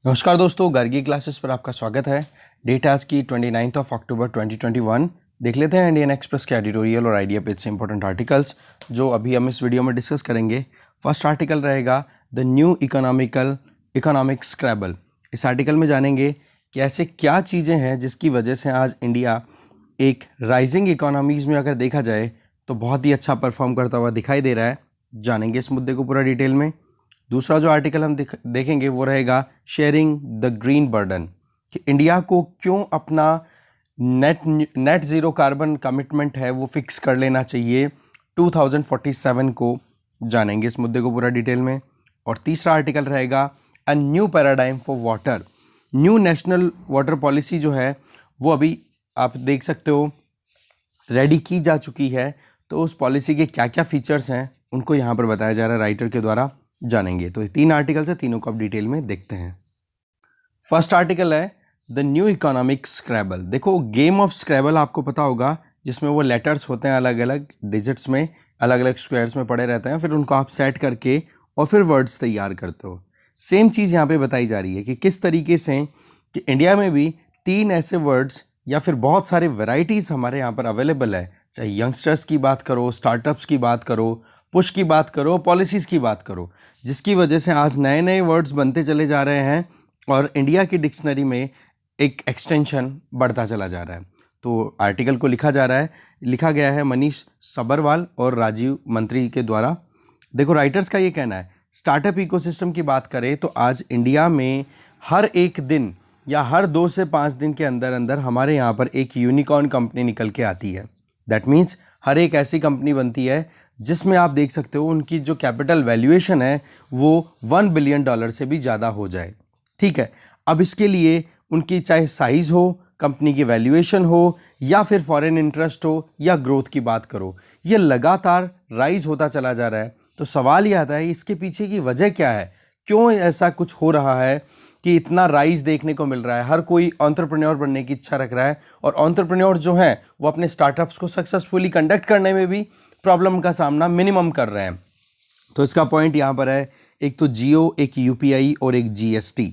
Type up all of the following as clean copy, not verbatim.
नमस्कार दोस्तों, गर्गी क्लासेस पर आपका स्वागत है। डेट आज की 29 अक्टूबर 2021। देख लेते हैं इंडियन एक्सप्रेस के एडिटोरियल और आइडिया पेज से इंपॉर्टेंट आर्टिकल्स जो अभी हम इस वीडियो में डिस्कस करेंगे। फर्स्ट आर्टिकल रहेगा द न्यू इकोनॉमिक स्क्रैबल। इस आर्टिकल में जानेंगे कि ऐसे क्या चीज़ें हैं जिसकी वजह से आज इंडिया एक राइजिंग इकोनॉमीज़ में अगर देखा जाए तो बहुत ही अच्छा परफॉर्म करता हुआ दिखाई दे रहा है। जानेंगे इस मुद्दे को पूरा डिटेल में। दूसरा जो आर्टिकल हम देखेंगे वो रहेगा शेयरिंग द ग्रीन बर्डन, कि इंडिया को क्यों अपना नेट ज़ीरो कार्बन कमिटमेंट है वो फिक्स कर लेना चाहिए 2047 को। जानेंगे इस मुद्दे को पूरा डिटेल में। और तीसरा आर्टिकल रहेगा a new paradigm for water. New national water policy जो है वो अभी आप देख सकते हो रेडी की जा चुकी है। तो उस पॉलिसी के क्या क्या फीचर्स हैं उनको यहाँ पर बताया जा रहा है राइटर के द्वारा। जानेंगे तो ये तीन आर्टिकल्स है, तीनों को आप डिटेल में देखते हैं। फर्स्ट आर्टिकल है द न्यू इकोनॉमिक स्क्रैबल। देखो, गेम ऑफ स्क्रैबल आपको पता होगा, जिसमें वो लेटर्स होते हैं अलग अलग डिजिट्स में, अलग अलग स्क्वायर्स में पड़े रहते हैं, फिर उनको आप सेट करके और फिर वर्ड्स तैयार करते हो। सेम चीज़ यहाँ पे बताई जा रही है कि किस तरीके से कि इंडिया में भी तीन ऐसे वर्ड्स या फिर बहुत सारे वेराइटीज़ हमारे यहाँ पर अवेलेबल है। चाहे यंगस्टर्स की बात करो, स्टार्टअप्स की बात करो, पुश की बात करो, पॉलिसीज़ की बात करो, जिसकी वजह से आज नए नए वर्ड्स बनते चले जा रहे हैं और इंडिया की डिक्शनरी में एक एक्सटेंशन बढ़ता चला जा रहा है। तो आर्टिकल को लिखा गया है मनीष सबरवाल और राजीव मंत्री के द्वारा। देखो, राइटर्स का ये कहना है, स्टार्टअप इकोसिस्टम की बात करें तो आज इंडिया में हर एक दिन या हर 2 से 5 दिन के अंदर अंदर हमारे यहाँ पर एक यूनिकॉर्न कंपनी निकल के आती है। दैट मीन्स हर एक ऐसी कंपनी बनती है जिसमें आप देख सकते हो उनकी जो कैपिटल वैल्यूएशन है वो $1 बिलियन से भी ज़्यादा हो जाए। ठीक है, अब इसके लिए उनकी चाहे साइज़ हो, कंपनी की वैल्यूएशन हो, या फिर फॉरेन इंटरेस्ट हो, या ग्रोथ की बात करो, ये लगातार राइज होता चला जा रहा है। तो सवाल ये आता है इसके पीछे की वजह क्या है, क्यों ऐसा कुछ हो रहा है कि इतना राइज देखने को मिल रहा है। हर कोई एंटरप्रेन्योर बनने की इच्छा रख रहा है और एंटरप्रेन्योर जो हैं वो अपने स्टार्टअप्स को सक्सेसफुली कंडक्ट करने में भी प्रॉब्लम का सामना मिनिमम कर रहे हैं। तो इसका पॉइंट यहाँ पर है, एक तो जियो, एक यूपीआई और एक जीएसटी।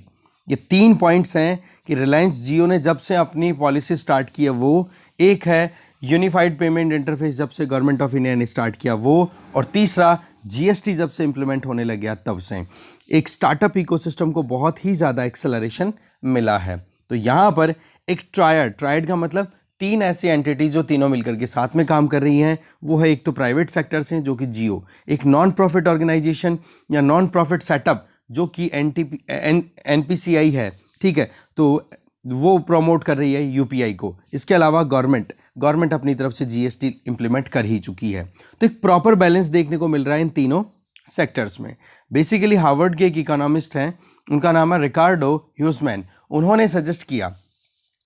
ये 3 पॉइंट्स हैं कि रिलायंस जियो ने जब से अपनी पॉलिसी स्टार्ट की है वो, एक है यूनिफाइड पेमेंट इंटरफेस जब से गवर्नमेंट ऑफ इंडिया ने स्टार्ट किया वो, और तीसरा जीएसटी जब से इम्प्लीमेंट होने लग गया तब से एक स्टार्टअप इकोसिस्टम को बहुत ही ज़्यादा एक्सेलरेशन मिला है। तो यहाँ पर एक ट्रायड का मतलब 3 ऐसी एंटिटी जो तीनों मिलकर के साथ में काम कर रही हैं। वो है एक तो प्राइवेट सेक्टर से जो कि जियो, एक नॉन प्रॉफिट ऑर्गेनाइजेशन या नॉन प्रॉफिट सेटअप जो कि एनपीसीआई है। ठीक है, तो वो प्रमोट कर रही है यूपीआई को। इसके अलावा गवर्नमेंट अपनी तरफ से जीएसटी इंप्लीमेंट कर ही चुकी है। तो एक प्रॉपर बैलेंस देखने को मिल रहा है इन तीनों सेक्टर्स में। बेसिकली हार्वर्ड के एक इकोनॉमिस्ट हैं, उनका नाम है रिकार्डो ह्यूसमैन। उन्होंने सजेस्ट किया,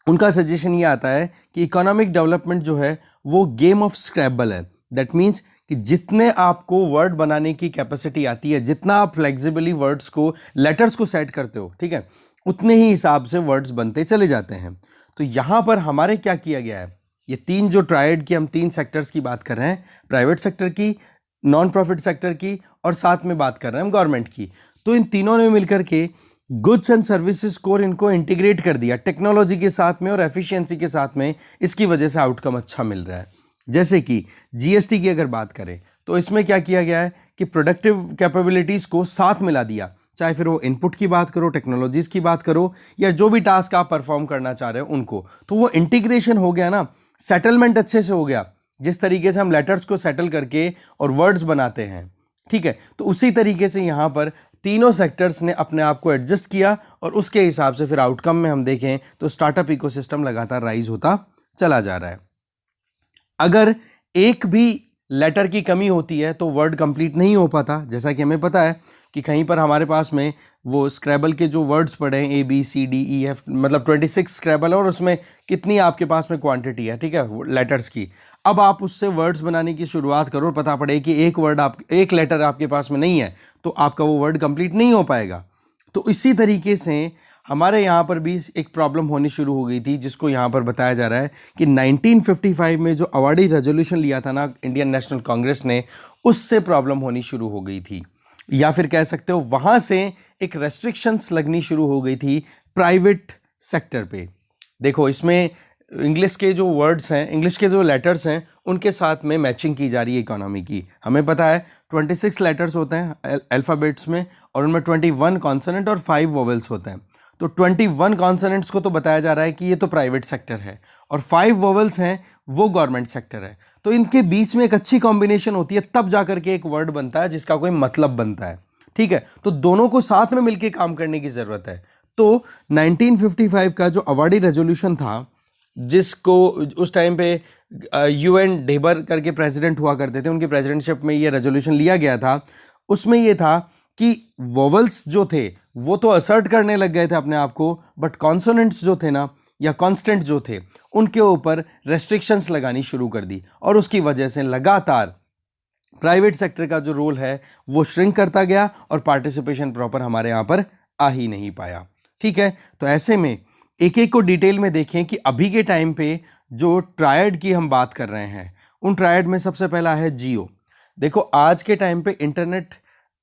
उनका सजेशन ये आता है कि इकोनॉमिक डेवलपमेंट जो है वो गेम ऑफ स्क्रैबल है। दैट मीन्स कि जितने आपको वर्ड बनाने की कैपेसिटी आती है, जितना आप फ्लेक्सिबली वर्ड्स को, लेटर्स को सेट करते हो, ठीक है, उतने ही हिसाब से वर्ड्स बनते चले जाते हैं। तो यहाँ पर हमारे क्या किया गया है, ये 3 जो ट्रायड की हम 3 सेक्टर्स की बात कर रहे हैं, प्राइवेट सेक्टर की, नॉन प्रॉफिट सेक्टर की और साथ में बात कर रहे हैं हम गवर्नमेंट की। तो इन तीनों ने मिलकर के गुड्स एंड सर्विसेज को इनको इंटीग्रेट कर दिया टेक्नोलॉजी के साथ में और एफिशिएंसी के साथ में। इसकी वजह से आउटकम अच्छा मिल रहा है। जैसे कि जीएसटी की अगर बात करें तो इसमें क्या किया गया है कि प्रोडक्टिव कैपेबिलिटीज़ को साथ मिला दिया, चाहे फिर वो इनपुट की बात करो, टेक्नोलॉजीज़ की बात करो, या जो भी टास्क आप परफॉर्म करना चाह रहे हो उनको। तो वो इंटीग्रेशन हो गया ना, सेटलमेंट अच्छे से हो गया। जिस तरीके से हम लेटर्स को सेटल करके और वर्ड्स बनाते हैं, ठीक है, तो उसी तरीके से यहाँ पर तीनों सेक्टर्स ने अपने आप को एडजस्ट किया और उसके हिसाब से फिर आउटकम में हम देखें तो स्टार्टअप इकोसिस्टम लगातार राइज होता चला जा रहा है। अगर एक भी लेटर की कमी होती है तो वर्ड कंप्लीट नहीं हो पाता। जैसा कि हमें पता है कि कहीं पर हमारे पास में वो स्क्रैबल के जो वर्ड्स पड़े हैं ABCDEF, मतलब 26 स्क्रैबल, और उसमें कितनी आपके पास में क्वांटिटी है, ठीक है, लेटर्स की। अब आप उससे वर्ड्स बनाने की शुरुआत करो और पता पड़े कि एक लेटर आपके पास में नहीं है तो आपका वो वर्ड कंप्लीट नहीं हो पाएगा। तो इसी तरीके से हमारे यहाँ पर भी एक प्रॉब्लम होनी शुरू हो गई थी, जिसको यहाँ पर बताया जा रहा है कि 1955 में जो अवार्डी रेजोल्यूशन लिया था ना इंडियन नेशनल कांग्रेस ने, उससे प्रॉब्लम होनी शुरू हो गई थी। या फिर कह सकते हो वहां से एक रेस्ट्रिक्शंस लगनी शुरू हो गई थी प्राइवेट सेक्टर पे। देखो इसमें इंग्लिश के जो वर्ड्स हैं, इंग्लिश के जो लेटर्स हैं, उनके साथ में मैचिंग की जा रही है इकोनॉमी की। हमें पता है 26 लेटर्स होते हैं अल्फ़ाबेट्स में, और उनमें 21 कॉन्सोनेंट और 5 वोवेल्स होते हैं। तो 21 कॉन्सोनेंट्स को तो बताया जा रहा है कि ये तो प्राइवेट सेक्टर है, और 5 वोवेल्स हैं वो गवर्नमेंट सेक्टर है। तो इनके बीच में एक अच्छी कॉम्बिनेशन होती है, तब जाकर के एक वर्ड बनता है जिसका कोई मतलब बनता है। ठीक है, तो दोनों को साथ में मिलकर काम करने की जरूरत है। तो 1955 का जो अवार्डी रेजोल्यूशन था, जिसको उस टाइम पे UN डेबर करके प्रेसिडेंट हुआ करते थे, उनकी प्रेसिडेंटशिप में ये रेजोल्यूशन लिया गया था। उसमें ये था कि वोवेल्स जो थे वो तो असर्ट करने लग गए थे अपने आप को, बट कॉन्सोनेंट्स जो थे ना, या कॉन्स्टेंट जो थे, उनके ऊपर रेस्ट्रिक्शंस लगानी शुरू कर दी, और उसकी वजह से लगातार प्राइवेट सेक्टर का जो रोल है वो श्रिंक करता गया, और पार्टिसिपेशन प्रॉपर हमारे यहाँ पर आ ही नहीं पाया। ठीक है, तो ऐसे में एक एक को डिटेल में देखें कि अभी के टाइम पे जो ट्रायड की हम बात कर रहे हैं, उन ट्रायड में सबसे पहला है जियो। देखो आज के टाइम पे इंटरनेट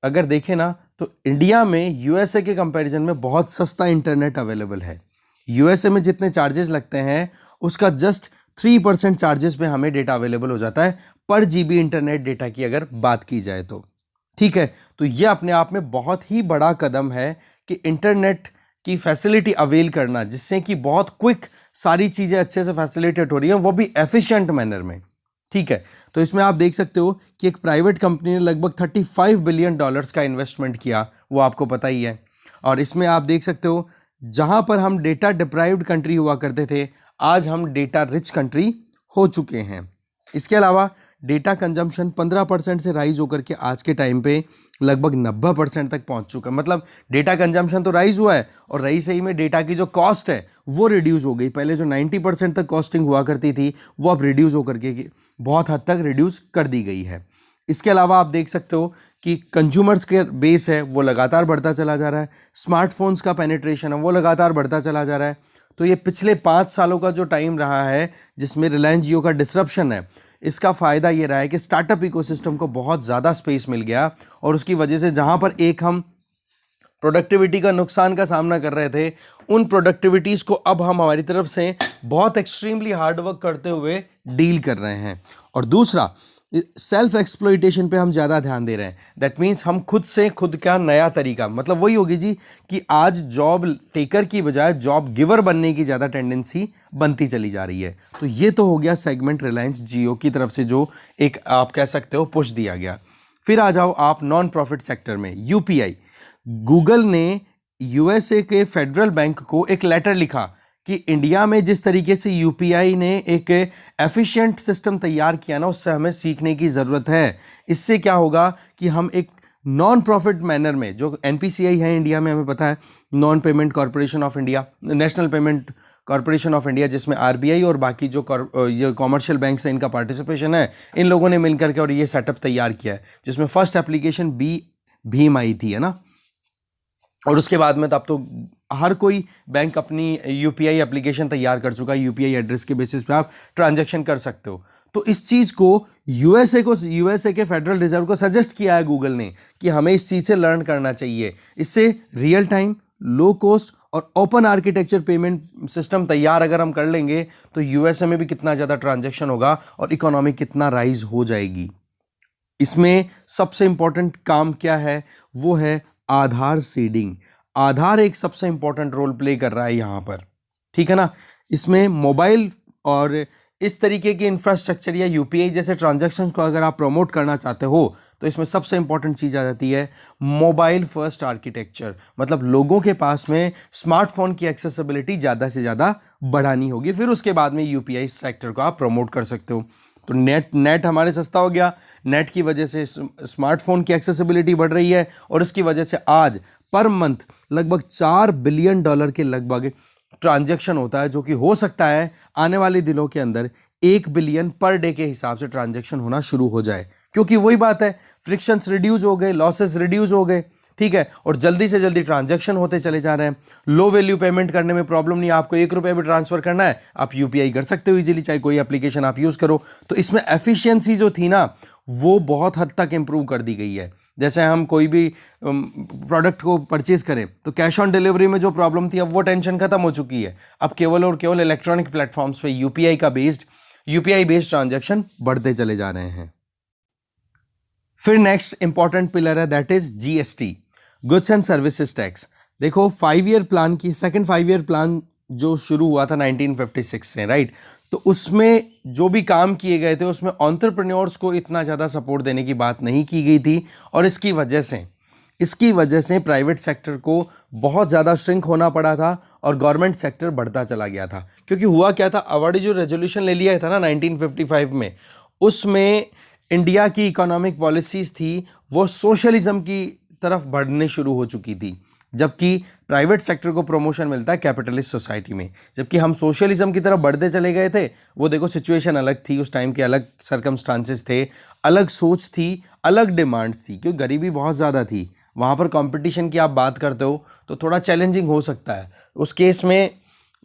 अगर देखें ना, तो इंडिया में USA के कंपैरिजन में बहुत सस्ता इंटरनेट अवेलेबल है। USA में जितने चार्जेस लगते हैं उसका जस्ट 3% चार्जेस पे हमें डेटा अवेलेबल हो जाता है पर GB इंटरनेट डेटा की अगर बात की जाए तो। ठीक है, तो ये अपने आप में बहुत ही बड़ा कदम है कि इंटरनेट की फैसिलिटी अवेल करना, जिससे कि बहुत क्विक सारी चीज़ें अच्छे से फैसिलिटेट हो रही हैं, वो भी एफिशिएंट मैनर में। ठीक है, तो इसमें आप देख सकते हो कि एक प्राइवेट कंपनी ने लगभग $35 बिलियन का इन्वेस्टमेंट किया, वो आपको पता ही है। और इसमें आप देख सकते हो जहां पर हम डेटा डिप्राइव्ड कंट्री हुआ करते थे, आज हम डेटा रिच कंट्री हो चुके हैं। इसके अलावा डेटा कंजम्पशन 15% से राइज होकर के आज के टाइम पे लगभग 90% तक पहुंच चुका है। मतलब डेटा कंजम्पशन तो राइज हुआ है, और रही सही में डेटा की जो कॉस्ट है वो रिड्यूस हो गई। पहले जो 90% तक कॉस्टिंग हुआ करती थी वो अब रिड्यूस होकर के बहुत हद तक रिड्यूस कर दी गई है। इसके अलावा आप देख सकते हो कि कंज्यूमर्स के बेस है वो लगातार बढ़ता चला जा रहा है, स्मार्टफोन्स का पेनिट्रेशन है वो लगातार बढ़ता चला जा रहा है। तो ये पिछले 5 सालों का जो टाइम रहा है जिसमें रिलायंस जियो का डिसरप्शन है, इसका फ़ायदा ये रहा है कि स्टार्टअप इकोसिस्टम को बहुत ज़्यादा स्पेस मिल गया, और उसकी वजह से जहाँ पर एक हम प्रोडक्टिविटी का नुकसान का सामना कर रहे थे, उन प्रोडक्टिविटीज़ को अब हम हमारी तरफ से बहुत एक्सट्रीमली हार्डवर्क करते हुए डील कर रहे हैं। और दूसरा, सेल्फ एक्सप्लॉइटेशन पे हम ज़्यादा ध्यान दे रहे हैं। दैट मीन्स हम खुद से खुद का नया तरीका, मतलब वही होगी जी कि आज जॉब टेकर की बजाय जॉब गिवर बनने की ज़्यादा टेंडेंसी बनती चली जा रही है। तो ये तो हो गया सेगमेंट रिलायंस जियो की तरफ से जो एक आप कह सकते हो पुश दिया गया। फिर आ जाओ आप नॉन प्रॉफिट सेक्टर में, UPI। गूगल ने USA के फेडरल बैंक को एक लेटर लिखा कि इंडिया में जिस तरीके से UPI ने एक एफिशिएंट सिस्टम तैयार किया ना, उससे हमें सीखने की ज़रूरत है। इससे क्या होगा कि हम एक नॉन प्रॉफिट मैनर में, जो NPCI है इंडिया में, हमें पता है non payment corporation of India, national payment corporation of India, जिसमें RBI और बाकी जो ये कॉमर्शियल बैंक से इनका पार्टिसिपेशन है, इन लोगों ने मिलकर के और ये सेटअप तैयार किया है, जिसमें फर्स्ट एप्लीकेशन भीम आई थी, है ना। और उसके बाद में तो अब तो हर कोई बैंक अपनी UPI एप्लीकेशन तैयार कर चुका है, UPI एड्रेस के बेसिस पे आप ट्रांजैक्शन कर सकते हो। तो इस चीज़ को USA के फेडरल रिजर्व को सजेस्ट किया है गूगल ने कि हमें इस चीज़ से लर्न करना चाहिए। इससे रियल टाइम, लो कॉस्ट और ओपन आर्किटेक्चर पेमेंट सिस्टम तैयार अगर हम कर लेंगे तो USA में भी कितना ज़्यादा ट्रांजैक्शन होगा और इकोनॉमी कितना राइज हो जाएगी। इसमें सबसे इंपॉर्टेंट काम क्या है, वो है आधार सीडिंग। आधार एक सबसे इंपॉर्टेंट रोल प्ले कर रहा है यहाँ पर, ठीक है ना। इसमें मोबाइल और इस तरीके के इंफ्रास्ट्रक्चर या UPI जैसे ट्रांजैक्शन को अगर आप प्रमोट करना चाहते हो तो इसमें सबसे इंपॉर्टेंट चीज़ आ जाती है मोबाइल फर्स्ट आर्किटेक्चर। मतलब लोगों के पास में स्मार्टफोन की एक्सेसिबिलिटी ज़्यादा से ज़्यादा बढ़ानी होगी, फिर उसके बाद में UPI सेक्टर को आप प्रमोट कर सकते हो। तो नेट हमारे सस्ता हो गया, नेट की वजह से स्मार्टफोन की एक्सेसिबिलिटी बढ़ रही है, और इसकी वजह से आज पर मंथ लगभग $4 बिलियन के लगभग ट्रांजैक्शन होता है, जो कि हो सकता है आने वाले दिनों के अंदर 1 बिलियन पर डे के हिसाब से ट्रांजैक्शन होना शुरू हो जाए। क्योंकि वही बात है, फ्रिक्शंस रिड्यूस हो गए, लॉसेस रिड्यूस हो गए, ठीक है, और जल्दी से जल्दी ट्रांजैक्शन होते चले जा रहे हैं। लो वैल्यू पेमेंट करने में प्रॉब्लम नहीं है, आपको ₹1 भी ट्रांसफर करना है आप UPI कर सकते हो इजीली, चाहे कोई एप्लीकेशन आप यूज करो। तो इसमें एफिशिएंसी जो थी ना, वो बहुत हद तक इंप्रूव कर दी गई है। जैसे हम कोई भी प्रोडक्ट को परचेज करें तो कैश ऑन डिलीवरी में जो प्रॉब्लम थी, अब वो टेंशन खत्म हो चुकी है। अब केवल और केवल इलेक्ट्रॉनिक प्लेटफॉर्म्स पे यूपीआई बेस्ड ट्रांजैक्शन बढ़ते चले जा रहे हैं। फिर नेक्स्ट इंपॉर्टेंट पिलर है, that is GST, goods and services tax. देखो 5 ईयर प्लान की सेकंड 5 ईयर प्लान जो शुरू हुआ था 1956 से, राइट, तो उसमें जो भी काम किए गए थे उसमें एंटरप्रेन्योर्स को इतना ज़्यादा सपोर्ट देने की बात नहीं की गई थी, और इसकी वजह से प्राइवेट सेक्टर को बहुत ज़्यादा श्रिंक होना पड़ा था और गवर्नमेंट सेक्टर बढ़ता चला गया था। क्योंकि हुआ क्या था, अवार्डी जो रेजोल्यूशन ले लिया था ना 1955 में, उसमें इंडिया की इकोनॉमिक पॉलिसीज थी वो सोशलिज्म की तरफ बढ़ने शुरू हो चुकी थी, जबकि प्राइवेट सेक्टर को प्रमोशन मिलता है कैपिटलिस्ट सोसाइटी में, जबकि हम सोशलिज्म की तरफ बढ़ते चले गए थे। वो देखो सिचुएशन अलग थी, उस टाइम के अलग सर्कमस्टांसेस थे, अलग सोच थी, अलग डिमांड्स थी, क्योंकि गरीबी बहुत ज़्यादा थी। वहाँ पर कंपटीशन की आप बात करते हो तो थोड़ा चैलेंजिंग हो सकता है। उस केस में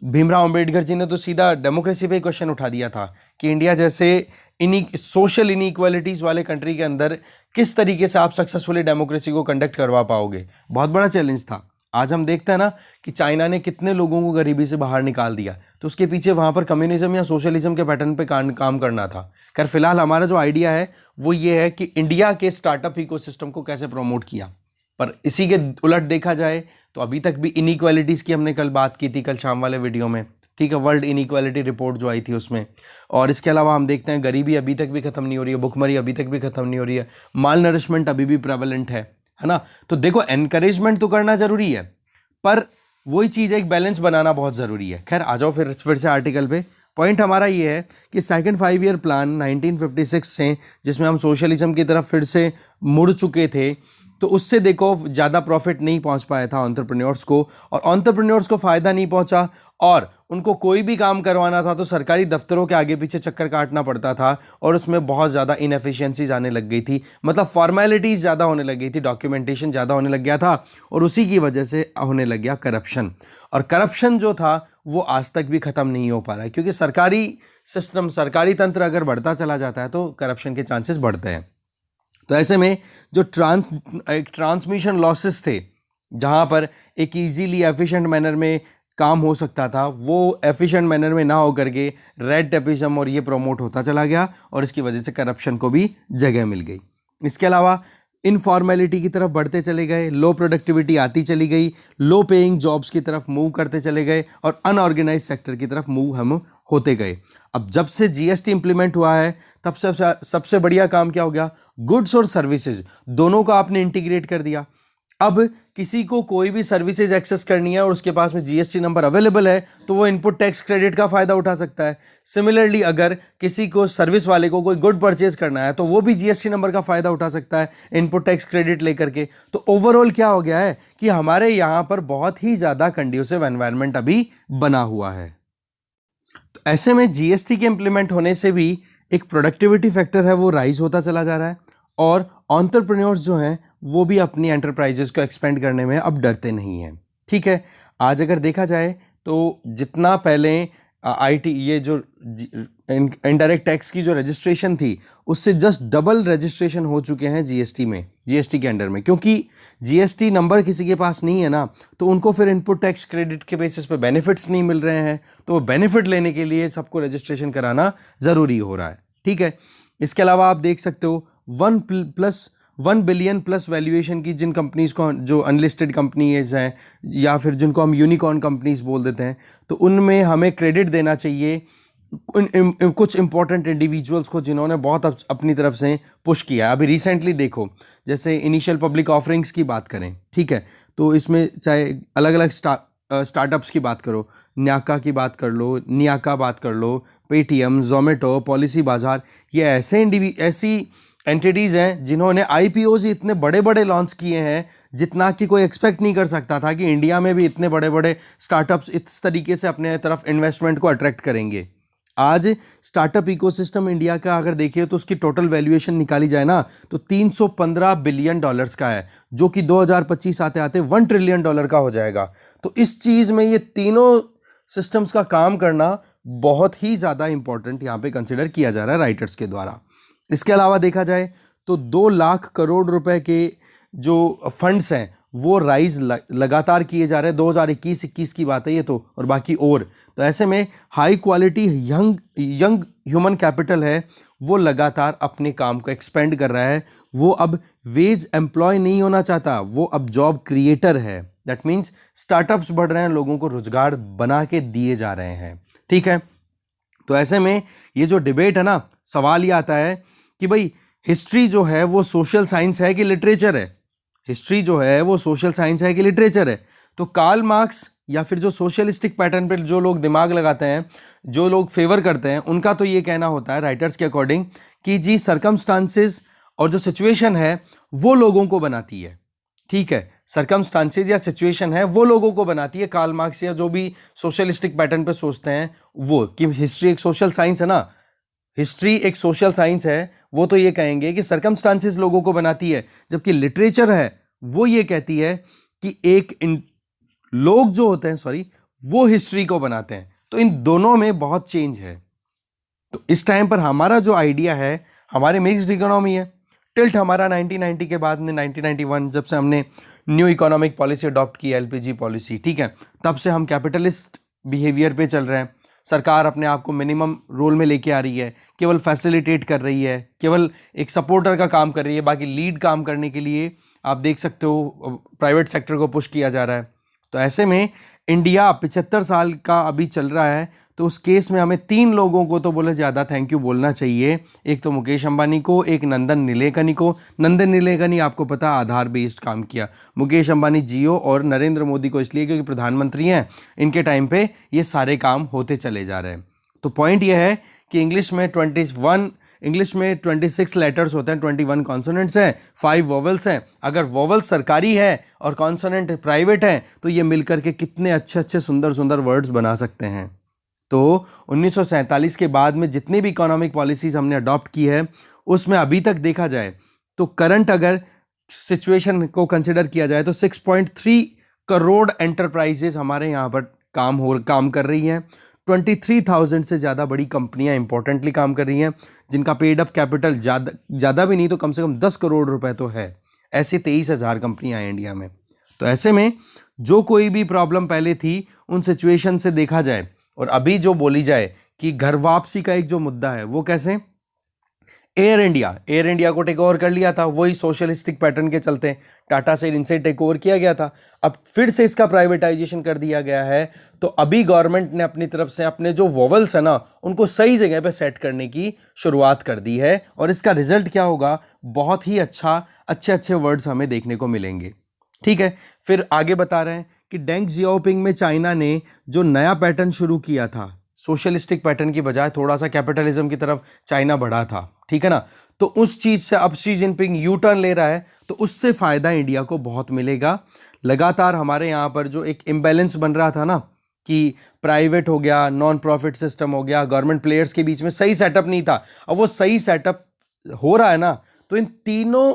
भीमराव अंबेडकर जी ने तो सीधा डेमोक्रेसी पे क्वेश्चन उठा दिया था कि इंडिया जैसे सोशल इनइक्वालिटीज़ वाले कंट्री के अंदर किस तरीके से आप सक्सेसफुली डेमोक्रेसी को कंडक्ट करवा पाओगे। बहुत बड़ा चैलेंज था। आज हम देखते हैं ना कि चाइना ने कितने लोगों को गरीबी से बाहर निकाल दिया, तो उसके पीछे वहाँ पर कम्युनिज्म या सोशलिज्म के पैटर्न पे काम करना था। खैर फिलहाल हमारा जो आइडिया है वो ये है कि इंडिया के स्टार्टअप इकोसिस्टम को कैसे प्रमोट किया। पर इसी के उलट देखा जाए तो अभी तक भी इनइक्वालिटीज़ की हमने कल बात की थी, कल शाम वाले वीडियो में, ठीक है, वर्ल्ड इनइक्वालिटी रिपोर्ट जो आई थी उसमें। और इसके अलावा हम देखते हैं गरीबी अभी तक भी खत्म नहीं हो रही है, भुखमरी अभी तक भी खत्म नहीं हो रही है, माल नरिशमेंट अभी भी प्रेवलेंट है ना। तो देखो एनकरेजमेंट तो करना ज़रूरी है, पर वही चीज़ एक बैलेंस बनाना बहुत ज़रूरी है। खैर आ जाओ फिर से आर्टिकल पे। पॉइंट हमारा ये है कि सेकंड 5 ईयर प्लान 1956 से, जिसमें हम सोशलिज्म की तरफ फिर से मुड़ चुके थे, तो उससे देखो ज़्यादा प्रॉफिट नहीं पहुंच पाया था एंटरप्रेन्योर्स को, और एंटरप्रेन्योर्स को फ़ायदा नहीं पहुंचा, और उनको कोई भी काम करवाना था तो सरकारी दफ्तरों के आगे पीछे चक्कर काटना पड़ता था, और उसमें बहुत ज़्यादा इनएफिशिएंसीज आने लग गई थी, मतलब फॉर्मेलिटीज़ ज़्यादा होने लग गई थी, डॉक्यूमेंटेशन ज़्यादा होने लग गया था, और उसी की वजह से होने लग गया करप्शन। और करप्शन जो था वो आज तक भी ख़त्म नहीं हो पा रहा है, क्योंकि सरकारी सिस्टम, सरकारी तंत्र अगर बढ़ता चला जाता है तो करप्शन के चांसेस बढ़ते हैं। तो ऐसे में जो ट्रांसमिशन लॉसेस थे, जहाँ पर एक इजीली एफिशिएंट मैनर में काम हो सकता था, वो एफिशिएंट मैनर में ना हो करके रेड टेपिज्म और ये प्रमोट होता चला गया, और इसकी वजह से करप्शन को भी जगह मिल गई। इसके अलावा इनफॉर्मेलिटी की तरफ बढ़ते चले गए, लो प्रोडक्टिविटी आती चली गई, लो पेइंग जॉब्स की तरफ मूव करते चले गए, और अनऑर्गेनाइज सेक्टर की तरफ मूव हम होते गए। अब जब से जीएसटी इंप्लीमेंट हुआ है तब सबसे बढ़िया काम क्या हो गया, गुड्स और सर्विसेज दोनों को आपने इंटीग्रेट कर दिया। अब किसी को कोई भी सर्विसेज एक्सेस करनी है और उसके पास में जीएसटी नंबर अवेलेबल है तो वो इनपुट टैक्स क्रेडिट का फायदा उठा सकता है। सिमिलरली अगर किसी को सर्विस वाले को कोई गुड परचेज करना है तो वो भी जीएसटी नंबर का फायदा उठा सकता है इनपुट टैक्स क्रेडिट लेकर के। तो ओवरऑल क्या हो गया है कि हमारे यहाँ पर बहुत ही ज़्यादा कंड्यूसिव एनवायरनमेंट अभी बना हुआ है। तो ऐसे में जीएसटी के इंप्लीमेंट होने से भी एक प्रोडक्टिविटी फैक्टर है वो राइज होता चला जा रहा है, और एंटरप्रेन्योर्स जो हैं वो भी अपनी एंटरप्राइजेस को एक्सपेंड करने में अब डरते नहीं हैं। ठीक है, आज अगर देखा जाए तो जितना पहले आईटी ये जो इनडायरेक्ट टैक्स की जो रजिस्ट्रेशन थी उससे जस्ट डबल रजिस्ट्रेशन हो चुके हैं जीएसटी के अंडर में, क्योंकि जीएसटी नंबर किसी के पास नहीं है ना, तो उनको फिर इनपुट टैक्स क्रेडिट के बेसिस पे बेनिफिट्स नहीं मिल रहे हैं, तो बेनिफिट लेने के लिए सबको रजिस्ट्रेशन कराना ज़रूरी हो रहा है। ठीक है, इसके अलावा आप देख सकते हो 1 बिलियन प्लस वैल्यूएशन की जिन कंपनीज को, जो अनलिस्टेड कंपनीज हैं या फिर जिनको हम यूनिकॉर्न कंपनीज बोल देते हैं, तो उनमें हमें क्रेडिट देना चाहिए कुछ इंपॉर्टेंट इंडिविजुअल्स को जिन्होंने बहुत अपनी तरफ से पुश किया है। अभी रिसेंटली देखो, जैसे इनिशियल पब्लिक ऑफरिंग्स की बात करें, ठीक है, तो इसमें चाहे अलग अलग स्टार्टअप्स की बात करो, न्याका की बात कर लो, नियाका बात कर लो, पेटीएम, जोमेटो, पॉलिसी बाजार, ये ऐसी एंटिटीज़ हैं जिन्होंने आईपीओज इतने बड़े बड़े लॉन्च किए हैं जितना कि कोई एक्सपेक्ट नहीं कर सकता था कि इंडिया में भी इतने बड़े बड़े स्टार्टअप्स इस तरीके से अपने तरफ इन्वेस्टमेंट को अट्रैक्ट करेंगे। आज स्टार्टअप इकोसिस्टम इंडिया का अगर देखिए तो उसकी टोटल वैल्यूएशन निकाली जाए ना तो $315 बिलियन का है, जो कि 2025 आते आते $1 ट्रिलियन का हो जाएगा। तो इस चीज़ में ये तीनों सिस्टम्स का काम करना बहुत ही ज़्यादा इंपॉर्टेंट यहाँ पे कंसिडर किया जा रहा है राइटर्स के द्वारा। इसके अलावा देखा जाए तो 2 लाख करोड़ रुपए के जो फंड्स हैं वो राइज लगातार किए जा रहे हैं। 2021-21 की बात है ये तो, और बाकी तो ऐसे में high quality young human capital है वो लगातार अपने काम को एक्सपेंड कर रहा है। वो अब वेज एम्प्लॉय नहीं होना चाहता, वो अब जॉब क्रिएटर है। दैट मीन्स स्टार्टअप्स बढ़ रहे हैं, लोगों को रोजगार बना के दिए जा रहे हैं। ठीक है, तो ऐसे में ये जो डिबेट है ना, सवाल ये आता है कि भाई हिस्ट्री जो है वो सोशल साइंस है कि लिटरेचर है? हिस्ट्री जो है वो सोशल साइंस है कि लिटरेचर है? तो कार्ल मार्क्स या फिर जो सोशलिस्टिक पैटर्न पे जो लोग दिमाग लगाते हैं, जो लोग फेवर करते हैं, उनका तो ये कहना होता है राइटर्स के अकॉर्डिंग कि जी सर्कमस्टांसेस और जो सिचुएशन है वो लोगों को बनाती है। ठीक है, सर्कमस्टांसेस या सिचुएशन है वो लोगों को बनाती है। कार्ल मार्क्स या जो भी सोशलिस्टिक पैटर्न पे सोचते हैं वो कि हिस्ट्री एक सोशल साइंस है ना, हिस्ट्री एक सोशल साइंस है, वो तो ये कहेंगे कि सर्कमस्टांसेस लोगों को बनाती है। जबकि लिटरेचर है वो ये कहती है कि लोग जो होते हैं वो हिस्ट्री को बनाते हैं। तो इन दोनों में बहुत चेंज है। तो इस टाइम पर हमारा जो आइडिया है, हमारे मिक्स्ड इकोनॉमी है। टिल्ट हमारा 1990 के बाद में 1991 जब से हमने न्यू इकोनॉमिक पॉलिसी अडॉप्ट की, एलपीजी पॉलिसी, ठीक है, तब से हम कैपिटलिस्ट बिहेवियर पे चल रहे हैं। सरकार अपने आप को मिनिमम रोल में लेके आ रही है, केवल फैसिलिटेट कर रही है, केवल एक सपोर्टर का काम कर रही है, बाकी लीड काम करने के लिए आप देख सकते हो प्राइवेट सेक्टर को पुश किया जा रहा है। तो ऐसे में इंडिया 75 साल का अभी चल रहा है। तो उस केस में हमें 3 लोगों को तो बोले ज़्यादा थैंक यू बोलना चाहिए। एक तो मुकेश अंबानी को, एक नंदन नीलेकनी को। नंदन नीलेकनी आपको पता आधार बेस्ड काम किया, मुकेश अंबानी जियो, और नरेंद्र मोदी को इसलिए क्योंकि प्रधानमंत्री हैं, इनके टाइम पे ये सारे काम होते चले जा रहे हैं। तो पॉइंट ये है कि इंग्लिश में 26 लेटर्स होते हैं, 21 कॉन्सोनेंट्स हैं, 5 वोवेल्स हैं। अगर वोवेल सरकारी है और कॉन्सोनेंट प्राइवेट है तो ये मिलकर के कितने अच्छे अच्छे सुंदर सुंदर वर्ड्स बना सकते हैं। तो 1947 के बाद में जितनी भी इकोनॉमिक पॉलिसीज हमने अडॉप्ट की है उसमें अभी तक देखा जाए तो करंट अगर सिचुएशन को कंसिडर किया जाए तो 6.3 करोड़ एंटरप्राइजेज हमारे यहाँ पर काम कर रही हैं। 23,000 से ज़्यादा बड़ी कंपनियां इंपॉर्टेंटली काम कर रही हैं, जिनका पेड अप कैपिटल ज़्यादा भी नहीं तो कम से कम 10 करोड़ रुपए तो है। ऐसे 23,000 कंपनियां हैं इंडिया में। तो ऐसे में जो कोई भी प्रॉब्लम पहले थी उन सिचुएशन से देखा जाए और अभी जो बोली जाए कि घर वापसी का एक जो मुद्दा है वो कैसे, एयर इंडिया को टेक ओवर कर लिया था, वही सोशलिस्टिक पैटर्न के चलते टाटा से इनसे टेक ओवर किया गया था। अब फिर से इसका प्राइवेटाइजेशन कर दिया गया है। तो अभी गवर्नमेंट ने अपनी तरफ से अपने जो वोवेल्स है ना उनको सही जगह पे सेट करने की शुरुआत कर दी है और इसका रिजल्ट क्या होगा, बहुत ही अच्छे वर्ड्स हमें देखने को मिलेंगे। ठीक है, फिर आगे बता रहे हैं कि डेंग जियाओपिंग में चाइना ने जो नया पैटर्न शुरू किया था, सोशलिस्टिक पैटर्न की बजाय थोड़ा सा कैपिटलिज्म की तरफ चाइना बढ़ा था, ठीक है ना, तो उस चीज से अब शी जिनपिंग यू टर्न ले रहा है तो उससे फायदा इंडिया को बहुत मिलेगा। लगातार हमारे यहाँ पर जो एक इम्बैलेंस बन रहा था ना कि प्राइवेट हो गया, नॉन प्रॉफिट सिस्टम हो गया, गवर्नमेंट प्लेयर्स के बीच में सही सेटअप नहीं था, अब वो सही सेटअप हो रहा है ना। तो इन तीनों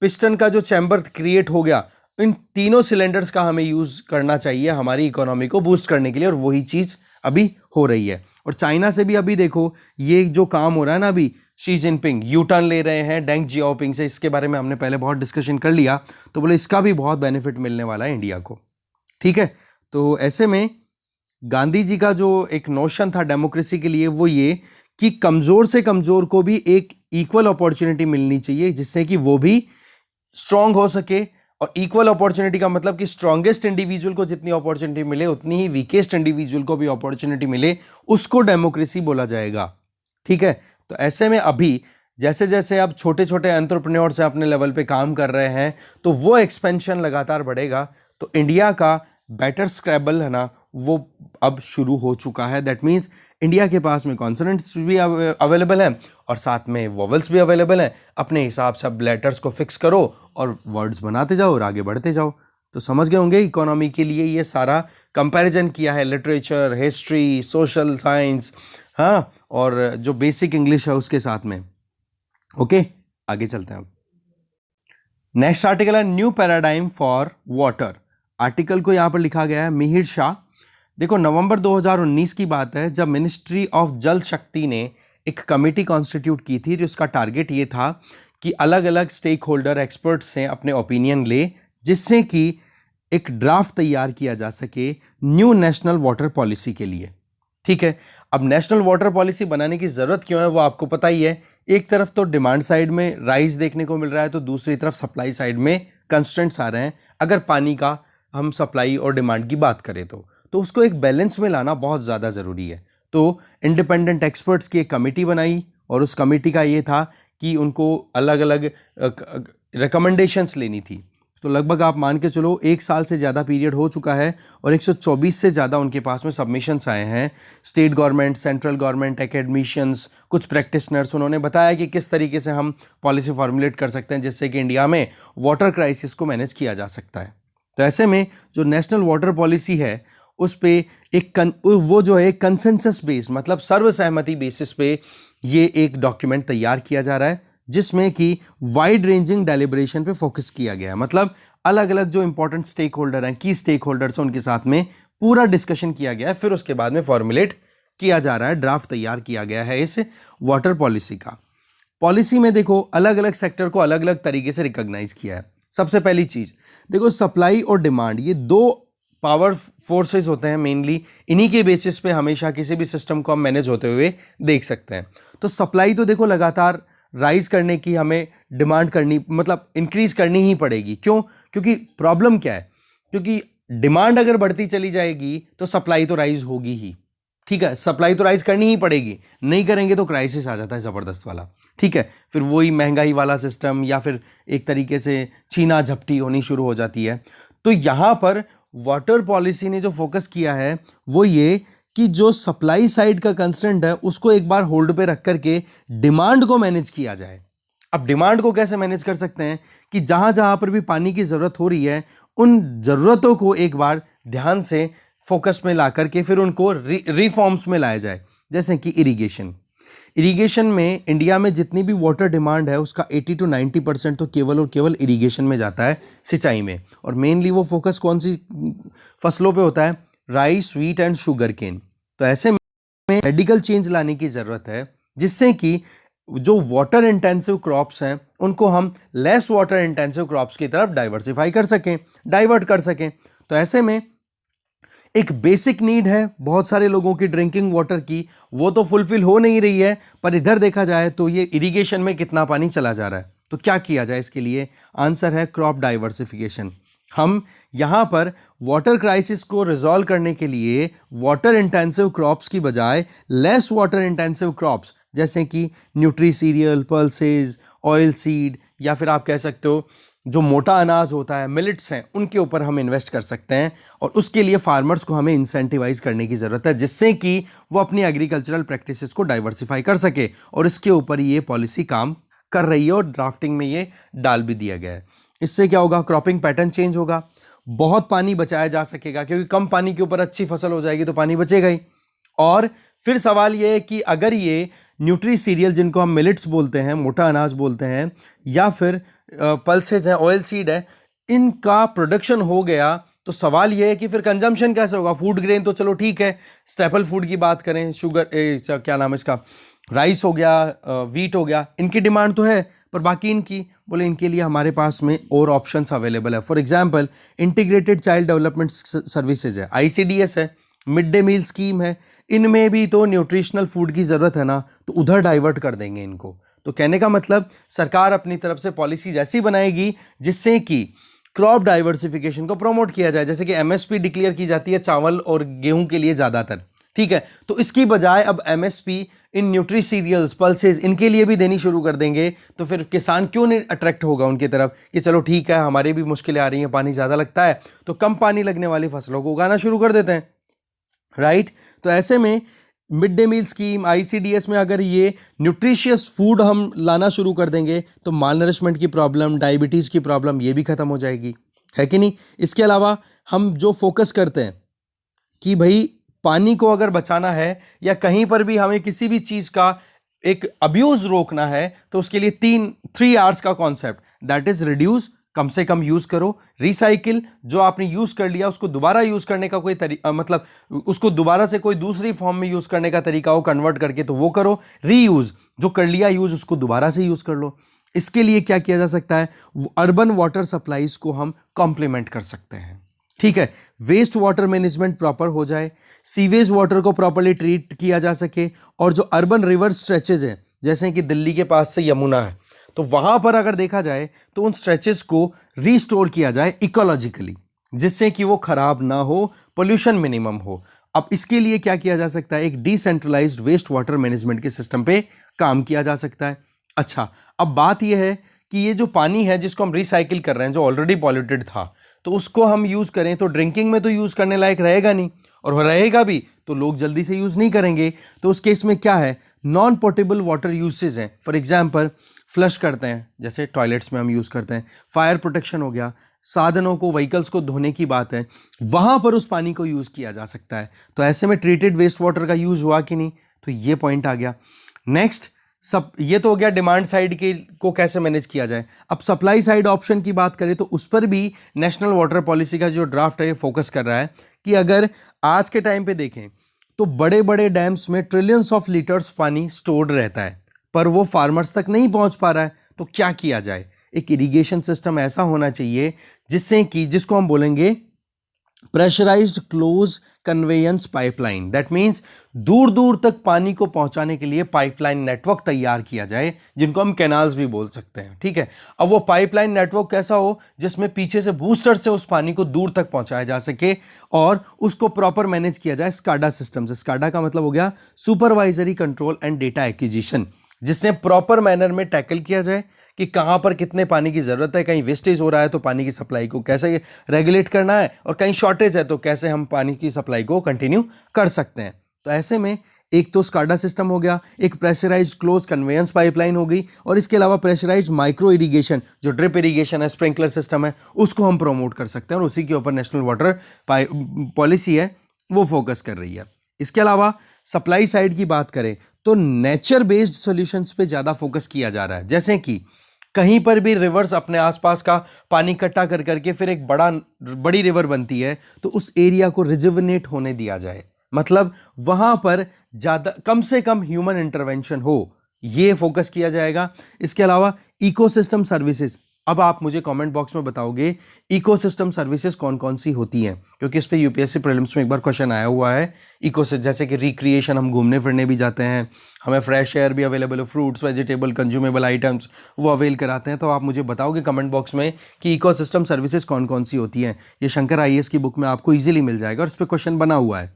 पिस्टन का जो चैम्बर क्रिएट हो गया, इन तीनों सिलेंडर्स का हमें यूज करना चाहिए हमारी इकोनॉमी को बूस्ट करने के लिए, और वही चीज अभी हो रही है। और चाइना से भी अभी देखो ये जो काम हो रहा है ना, अभी शी जिनपिंग यू टर्न ले रहे हैं डेंग जियाओपिंग से, इसके बारे में हमने पहले बहुत डिस्कशन कर लिया, तो बोले इसका भी बहुत बेनिफिट मिलने वाला है इंडिया को। ठीक है, तो ऐसे में गांधी जी का जो एक नोशन था डेमोक्रेसी के लिए वो ये कि कमजोर से कमजोर को भी एक इक्वल अपॉर्चुनिटी मिलनी चाहिए जिससे कि वो भी स्ट्रांग हो सके। और इक्वल अपॉर्चुनिटी का मतलब कि स्ट्रांगेस्ट इंडिविजुअल को जितनी अपॉर्चुनिटी मिले उतनी ही वीकेस्ट इंडिविजुअल को भी अपॉर्चुनिटी मिले, उसको डेमोक्रेसी बोला जाएगा। ठीक है, तो ऐसे में अभी जैसे जैसे अब छोटे छोटे एंटरप्रेन्योर्स अपने लेवल पे काम कर रहे हैं तो वो एक्सपेंशन लगातार बढ़ेगा। तो इंडिया का बेटर स्क्रैबल है ना वो अब शुरू हो चुका है। दैट मीन्स इंडिया के पास में कॉन्सोनेंट्स भी अवेलेबल हैं और साथ में वोवेल्स भी अवेलेबल हैं। अपने हिसाब से अब लेटर्स को फिक्स करो और वर्ड्स बनाते जाओ और आगे बढ़ते जाओ। तो समझ गए होंगे इकोनॉमी के लिए ये सारा कंपैरिजन किया है, लिटरेचर, हिस्ट्री, सोशल साइंस, हाँ, और जो बेसिक इंग्लिश है उसके साथ में। ओके, आगे चलते हैं। नेक्स्ट आर्टिकल है new paradigm for water. Article को यहाँ पर लिखा गया है मिहिर शाह। देखो, नवंबर 2019 की बात है जब मिनिस्ट्री ऑफ जल शक्ति ने एक कमेटी कॉन्स्टिट्यूट की थी जिसका टारगेट ये था कि अलग अलग स्टेक होल्डर एक्सपर्ट्स से अपने ओपिनियन ले, जिससे कि एक ड्राफ्ट तैयार किया जा सके न्यू नेशनल वाटर पॉलिसी के लिए। ठीक है, अब नेशनल वाटर पॉलिसी बनाने की जरूरत क्यों है वो आपको पता ही है। एक तरफ तो डिमांड साइड में राइज देखने को मिल रहा है, तो दूसरी तरफ सप्लाई साइड में कंस्ट्रेंट्स आ रहे हैं। अगर पानी का हम सप्लाई और डिमांड की बात करें तो उसको एक बैलेंस में लाना बहुत ज़्यादा ज़रूरी है। तो इंडिपेंडेंट एक्सपर्ट्स की एक कमेटी बनाई और उस कमेटी का ये था कि उनको अलग अलग रिकमेंडेशंस लेनी थी। तो लगभग आप मान के चलो 1 साल से ज़्यादा पीरियड हो चुका है और 124 से ज़्यादा उनके पास में सबमिशंस आए हैं। State government, central government, academicians, कुछ प्रैक्टिशनर्स, उन्होंने बताया कि किस तरीके से हम पॉलिसी फॉर्मुलेट कर सकते हैं जिससे कि इंडिया में वाटर क्राइसिस को मैनेज किया जा सकता है। तो ऐसे में जो नेशनल वाटर पॉलिसी है उस पे वो जो है कंसेंसस बेस, मतलब सर्वसहमति बेसिस पे ये एक डॉक्यूमेंट तैयार किया जा रहा है, जिसमें कि वाइड रेंजिंग डेलिब्रेशन पे फोकस किया गया है। मतलब अलग अलग जो इंपॉर्टेंट स्टेक होल्डर हैं, की स्टेक होल्डर्स हैं, उनके साथ में पूरा डिस्कशन किया गया है। फिर उसके बाद में फॉर्मुलेट किया जा रहा है, ड्राफ्ट तैयार किया गया है इस वाटर पॉलिसी का। पॉलिसी में देखो अलग अलग सेक्टर को अलग अलग तरीके से रिकॉग्नाइज किया है। सबसे पहली चीज देखो, सप्लाई और डिमांड, ये 2 पावर फोर्सेस होते हैं मेनली, इन्हीं के बेसिस पे हमेशा किसी भी सिस्टम को हम मैनेज होते हुए देख सकते हैं। तो सप्लाई तो देखो लगातार राइज करने की हमें डिमांड करनी, मतलब इंक्रीज करनी ही पड़ेगी। क्यों? क्योंकि प्रॉब्लम क्या है, क्योंकि डिमांड अगर बढ़ती चली जाएगी तो सप्लाई तो राइज होगी ही। ठीक है, सप्लाई तो राइज करनी ही पड़ेगी, नहीं करेंगे तो क्राइसिस आ जाता है जबरदस्त वाला। ठीक है, फिर वही महंगाई वाला सिस्टम या फिर एक तरीके से छीना झपटी होनी शुरू हो जाती है। तो यहां पर वाटर पॉलिसी ने जो फोकस किया है वो ये कि जो सप्लाई साइड का कंस्ट्रेंट है उसको एक बार होल्ड पे रख करके डिमांड को मैनेज किया जाए। अब डिमांड को कैसे मैनेज कर सकते हैं कि जहां जहां पर भी पानी की जरूरत हो रही है उन जरूरतों को एक बार ध्यान से फोकस में ला करके फिर उनको रिफॉर्म्स में लाया जाए। जैसे कि इरिगेशन में इंडिया में जितनी भी वाटर डिमांड है उसका 80 to 90% तो केवल और केवल इरिगेशन में जाता है, सिंचाई में। और मेनली वो फोकस कौन सी फसलों पे होता है? Rice, wheat and sugar cane. तो ऐसे में रेडिकल चेंज लाने की ज़रूरत है जिससे कि जो वाटर इंटेंसिव क्रॉप्स हैं उनको हम लेस वाटर इंटेंसिव क्रॉप्स की तरफ डाइवर्ट कर सकें। तो ऐसे में एक बेसिक नीड है बहुत सारे लोगों की ड्रिंकिंग वाटर की, वो तो फुलफिल हो नहीं रही है, पर इधर देखा जाए तो ये इरिगेशन में कितना पानी चला जा रहा है। तो क्या किया जाए इसके लिए? आंसर है क्रॉप डाइवर्सिफिकेशन। हम यहाँ पर वाटर क्राइसिस को रिजॉल्व करने के लिए वाटर इंटेंसिव क्रॉप्स की बजाय लेस वाटर इंटेंसिव क्रॉप्स जैसे कि nutri serial, pulses, oil seed, या फिर आप कह सकते हो जो मोटा अनाज होता है, मिलेट्स हैं, उनके ऊपर हम इन्वेस्ट कर सकते हैं। और उसके लिए फार्मर्स को हमें इंसेंटिवाइज करने की ज़रूरत है जिससे कि वो अपनी एग्रीकल्चरल प्रैक्टिसेस को डाइवर्सिफाई कर सके। और इसके ऊपर ये पॉलिसी काम कर रही है और ड्राफ्टिंग में ये डाल भी दिया गया है। इससे क्या होगा? क्रॉपिंग पैटर्न चेंज होगा, बहुत पानी बचाया जा सकेगा, क्योंकि कम पानी के ऊपर अच्छी फसल हो जाएगी तो पानी बचेगा ही। और फिर सवाल ये है कि अगर ये न्यूट्री सीरियल जिनको हम मिलेट्स बोलते हैं, मोटा अनाज बोलते हैं, या फिर पल्सेज है, ऑयल सीड है, इनका प्रोडक्शन हो गया तो सवाल यह है कि फिर कंजम्पशन कैसे होगा? फूड ग्रेन तो चलो ठीक है, स्टेपल फूड की बात करें, शुगर क्या नाम है इसका, राइस हो गया, व्हीट हो गया, इनकी डिमांड तो है, पर बाकी इनकी, बोले इनके लिए हमारे पास में और ऑप्शंस अवेलेबल है। For example integrated child development services है, ICDS है, मिड डे मील स्कीम है, इनमें भी तो न्यूट्रिशनल फूड की ज़रूरत है ना, तो उधर डाइवर्ट कर देंगे इनको। तो कहने का मतलब सरकार अपनी तरफ से पॉलिसीज ऐसी बनाएगी जिससे कि क्रॉप डाइवर्सिफिकेशन को प्रमोट किया जाए। जैसे कि MSP डिक्लेयर की जाती है चावल और गेहूं के लिए ज़्यादातर, ठीक है, तो इसकी बजाय अब MSP इन न्यूट्री सीरियल्स, पल्सेस, इनके लिए भी देनी शुरू कर देंगे। तो फिर किसान क्यों नहीं अट्रैक्ट होगा उनकी तरफ कि चलो ठीक है, हमारी भी मुश्किलें आ रही हैं, पानी ज़्यादा लगता है, तो कम पानी लगने वाली फसलों को उगाना शुरू कर देते हैं, राइट। तो ऐसे में mid day meal scheme, ICDS में अगर ये न्यूट्रिशियस फूड हम लाना शुरू कर देंगे तो माल नरिशमेंट की प्रॉब्लम, डायबिटीज़ की प्रॉब्लम, ये भी ख़त्म हो जाएगी, है कि नहीं। इसके अलावा हम जो फोकस करते हैं कि भाई पानी को अगर बचाना है या कहीं पर भी हमें किसी भी चीज़ का एक अब्यूज़ रोकना है, तो उसके लिए 3 R's का कॉन्सेप्ट, दैट इज़ रिड्यूस, कम से कम यूज करो, रिसाइकिल, जो आपने यूज कर लिया उसको दोबारा यूज करने का कोई मतलब उसको दोबारा से कोई दूसरी फॉर्म में यूज करने का तरीका हो कन्वर्ट करके, तो वो करो। रीयूज, जो कर लिया यूज उसको दोबारा से यूज कर लो। इसके लिए क्या किया जा सकता है, अर्बन वाटर सप्लाईज को हम कॉम्प्लीमेंट कर सकते हैं। ठीक है, वेस्ट वाटर मैनेजमेंट प्रॉपर हो जाए, सीवेज वाटर को प्रॉपरली ट्रीट किया जा सके, और जो अर्बन रिवर स्ट्रेचेज है जैसे कि दिल्ली के पास से यमुना है, तो वहां पर अगर देखा जाए तो उन स्ट्रेचेस को रिस्टोर किया जाए इकोलॉजिकली, जिससे कि वो खराब ना हो, पोल्यूशन मिनिमम हो। अब इसके लिए क्या किया जा सकता है, एक डिसेंट्रलाइज्ड वेस्ट वाटर मैनेजमेंट के सिस्टम पे काम किया जा सकता है। अच्छा, अब बात यह है कि ये जो पानी है जिसको हम रिसाइकिल कर रहे हैं, जो ऑलरेडी पॉल्यूटेड था, तो उसको हम यूज करें तो ड्रिंकिंग में तो यूज करने लायक रहेगा नहीं, और रहेगा भी तो लोग जल्दी से यूज नहीं करेंगे। तो उस केस में क्या है, नॉन पोर्टेबल वाटर यूसेज हैं। फॉर एग्जाम्पल फ्लश करते हैं, जैसे टॉयलेट्स में हम यूज करते हैं, फायर प्रोटेक्शन हो गया, साधनों को, व्हीकल्स को धोने की बात है, वहां पर उस पानी को यूज किया जा सकता है। तो ऐसे में ट्रीटेड वेस्ट वाटर का यूज हुआ कि नहीं, तो ये पॉइंट आ गया। नेक्स्ट, सब ये तो हो गया डिमांड साइड के को कैसे मैनेज किया जाए। अब सप्लाई साइड ऑप्शन की बात करें तो उस पर भी नेशनल वाटर पॉलिसी का जो ड्राफ्ट है ये फोकस कर रहा है कि अगर आज के टाइम पे देखें तो बड़े बड़े डैम्स में ट्रिलियंस ऑफ लीटर्स पानी स्टोर्ड रहता है, पर वो फार्मर्स तक नहीं पहुंच पा रहा है। तो क्या किया जाए, एक इरिगेशन सिस्टम ऐसा होना चाहिए जिससे कि, जिसको हम बोलेंगे pressurised close conveyance pipeline. That means दूर दूर तक पानी को पहुंचाने के लिए पाइपलाइन नेटवर्क तैयार किया जाए, जिनको हम कैनाल्स भी बोल सकते हैं। ठीक है, अब वो पाइपलाइन नेटवर्क कैसा हो, जिसमें पीछे से बूस्टर से उस पानी को दूर तक पहुंचाया जा सके और उसको प्रॉपर मैनेज किया जाए स्काडा सिस्टम से। स्काडा का मतलब हो गया supervisory control and data acquisition, जिससे प्रॉपर मैनर में टैकल किया जाए कि कहां पर कितने पानी की जरूरत है, कहीं वेस्टेज हो रहा है तो पानी की सप्लाई को कैसे रेगुलेट करना है, और कहीं शॉर्टेज है तो कैसे हम पानी की सप्लाई को कंटिन्यू कर सकते हैं। तो ऐसे में एक तो स्काडा सिस्टम हो गया, एक प्रेशराइज्ड क्लोज कन्वेयंस पाइपलाइन हो गई, और इसके अलावा प्रेशराइज्ड माइक्रो इरिगेशन, जो ड्रिप इरिगेशन है, स्प्रिंकलर सिस्टम है, उसको हम प्रमोट कर सकते हैं, और उसी के ऊपर नेशनल वाटर पॉलिसी है वो फोकस कर रही है। इसके अलावा सप्लाई साइड की बात करें तो नेचर बेस्ड सॉल्यूशंस पे ज्यादा फोकस किया जा रहा है, जैसे कि कहीं पर भी रिवर्स अपने आसपास का पानी इकट्ठा कर करके फिर एक बड़ी रिवर बनती है, तो उस एरिया को रिजुविनेट होने दिया जाए, मतलब वहां पर ज्यादा कम से कम ह्यूमन इंटरवेंशन हो, ये फोकस किया जाएगा। इसके अलावा इकोसिस्टम सर्विसेज, अब आप मुझे कमेंट बॉक्स में बताओगे इकोसिस्टम सर्विसेज कौन कौन सी होती हैं, क्योंकि इस पे यूपीएससी प्रीलिम्स में एक बार क्वेश्चन आया हुआ है। इकोसिस्टम जैसे कि रिक्रिएशन, हम घूमने फिरने भी जाते हैं, हमें फ्रेश एयर भी अवेलेबल है, फ्रूट्स, वेजिटेबल, कंज्यूमेबल आइटम्स वो अवेल कराते हैं। तो आप मुझे बताओगे कमेंट बॉक्स में कि इकोसिस्टम सर्विसेज कौन कौन सी होती हैं। ये शंकर आईएएस की बुक में आपको ईजिली मिल जाएगा और इस पर क्वेश्चन बना हुआ है।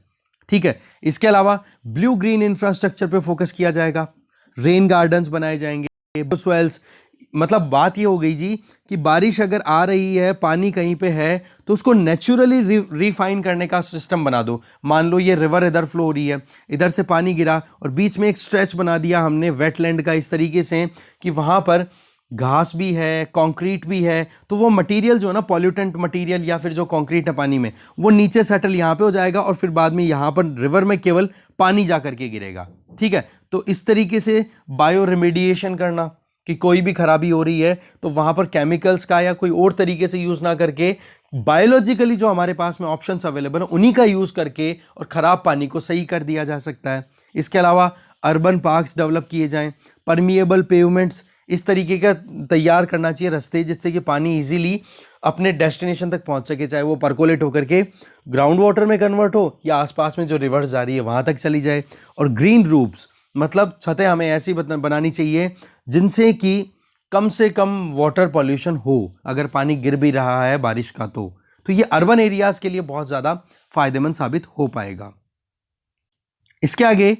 ठीक है, इसके अलावा ब्लू ग्रीन इंफ्रास्ट्रक्चर पे फोकस किया जाएगा, रेन गार्डन्स बनाए जाएंगे, स्वेल्स, मतलब बात ये हो गई जी कि बारिश अगर आ रही है, पानी कहीं पे है, तो उसको नेचुरली रिफाइन करने का सिस्टम बना दो। मान लो ये रिवर इधर फ्लो हो रही है, इधर से पानी गिरा और बीच में एक स्ट्रेच बना दिया हमने वेटलैंड का इस तरीके से कि वहां पर घास भी है, कंक्रीट भी है, तो वो मटेरियल जो है ना, पॉल्यूटेंट मटेरियल या फिर जो कंक्रीट है पानी में, वो नीचे सेटल यहाँ पे हो जाएगा और फिर बाद में यहाँ पर रिवर में केवल पानी जा करके गिरेगा। ठीक है, तो इस तरीके से बायो रिमेडिएशन करना कि कोई भी खराबी हो रही है तो वहां पर केमिकल्स का या कोई और तरीके से यूज ना करके बायोलॉजिकली जो हमारे पास में ऑप्शंस अवेलेबल है उन्हीं का यूज करके और खराब पानी को सही कर दिया जा सकता है। इसके अलावा अर्बन पार्क्स डेवलप किए जाएं, परमिएबल पेवमेंट्स इस तरीके का तैयार करना चाहिए रास्ते, जिससे कि पानी इजीली अपने डेस्टिनेशन तक पहुंच सके, चाहे वो परकोलेट होकर के ग्राउंड वाटर में कन्वर्ट हो या आसपास में जो रिवर्स जा रही है वहां तक चली जाए। और ग्रीन रूफ्स, मतलब छतें हमें ऐसी बनानी चाहिए जिनसे कि कम से कम वाटर पॉल्यूशन हो, अगर पानी गिर भी रहा है बारिश का तो ये अर्बन एरियाज के लिए बहुत ज़्यादा फायदेमंद साबित हो पाएगा। इसके आगे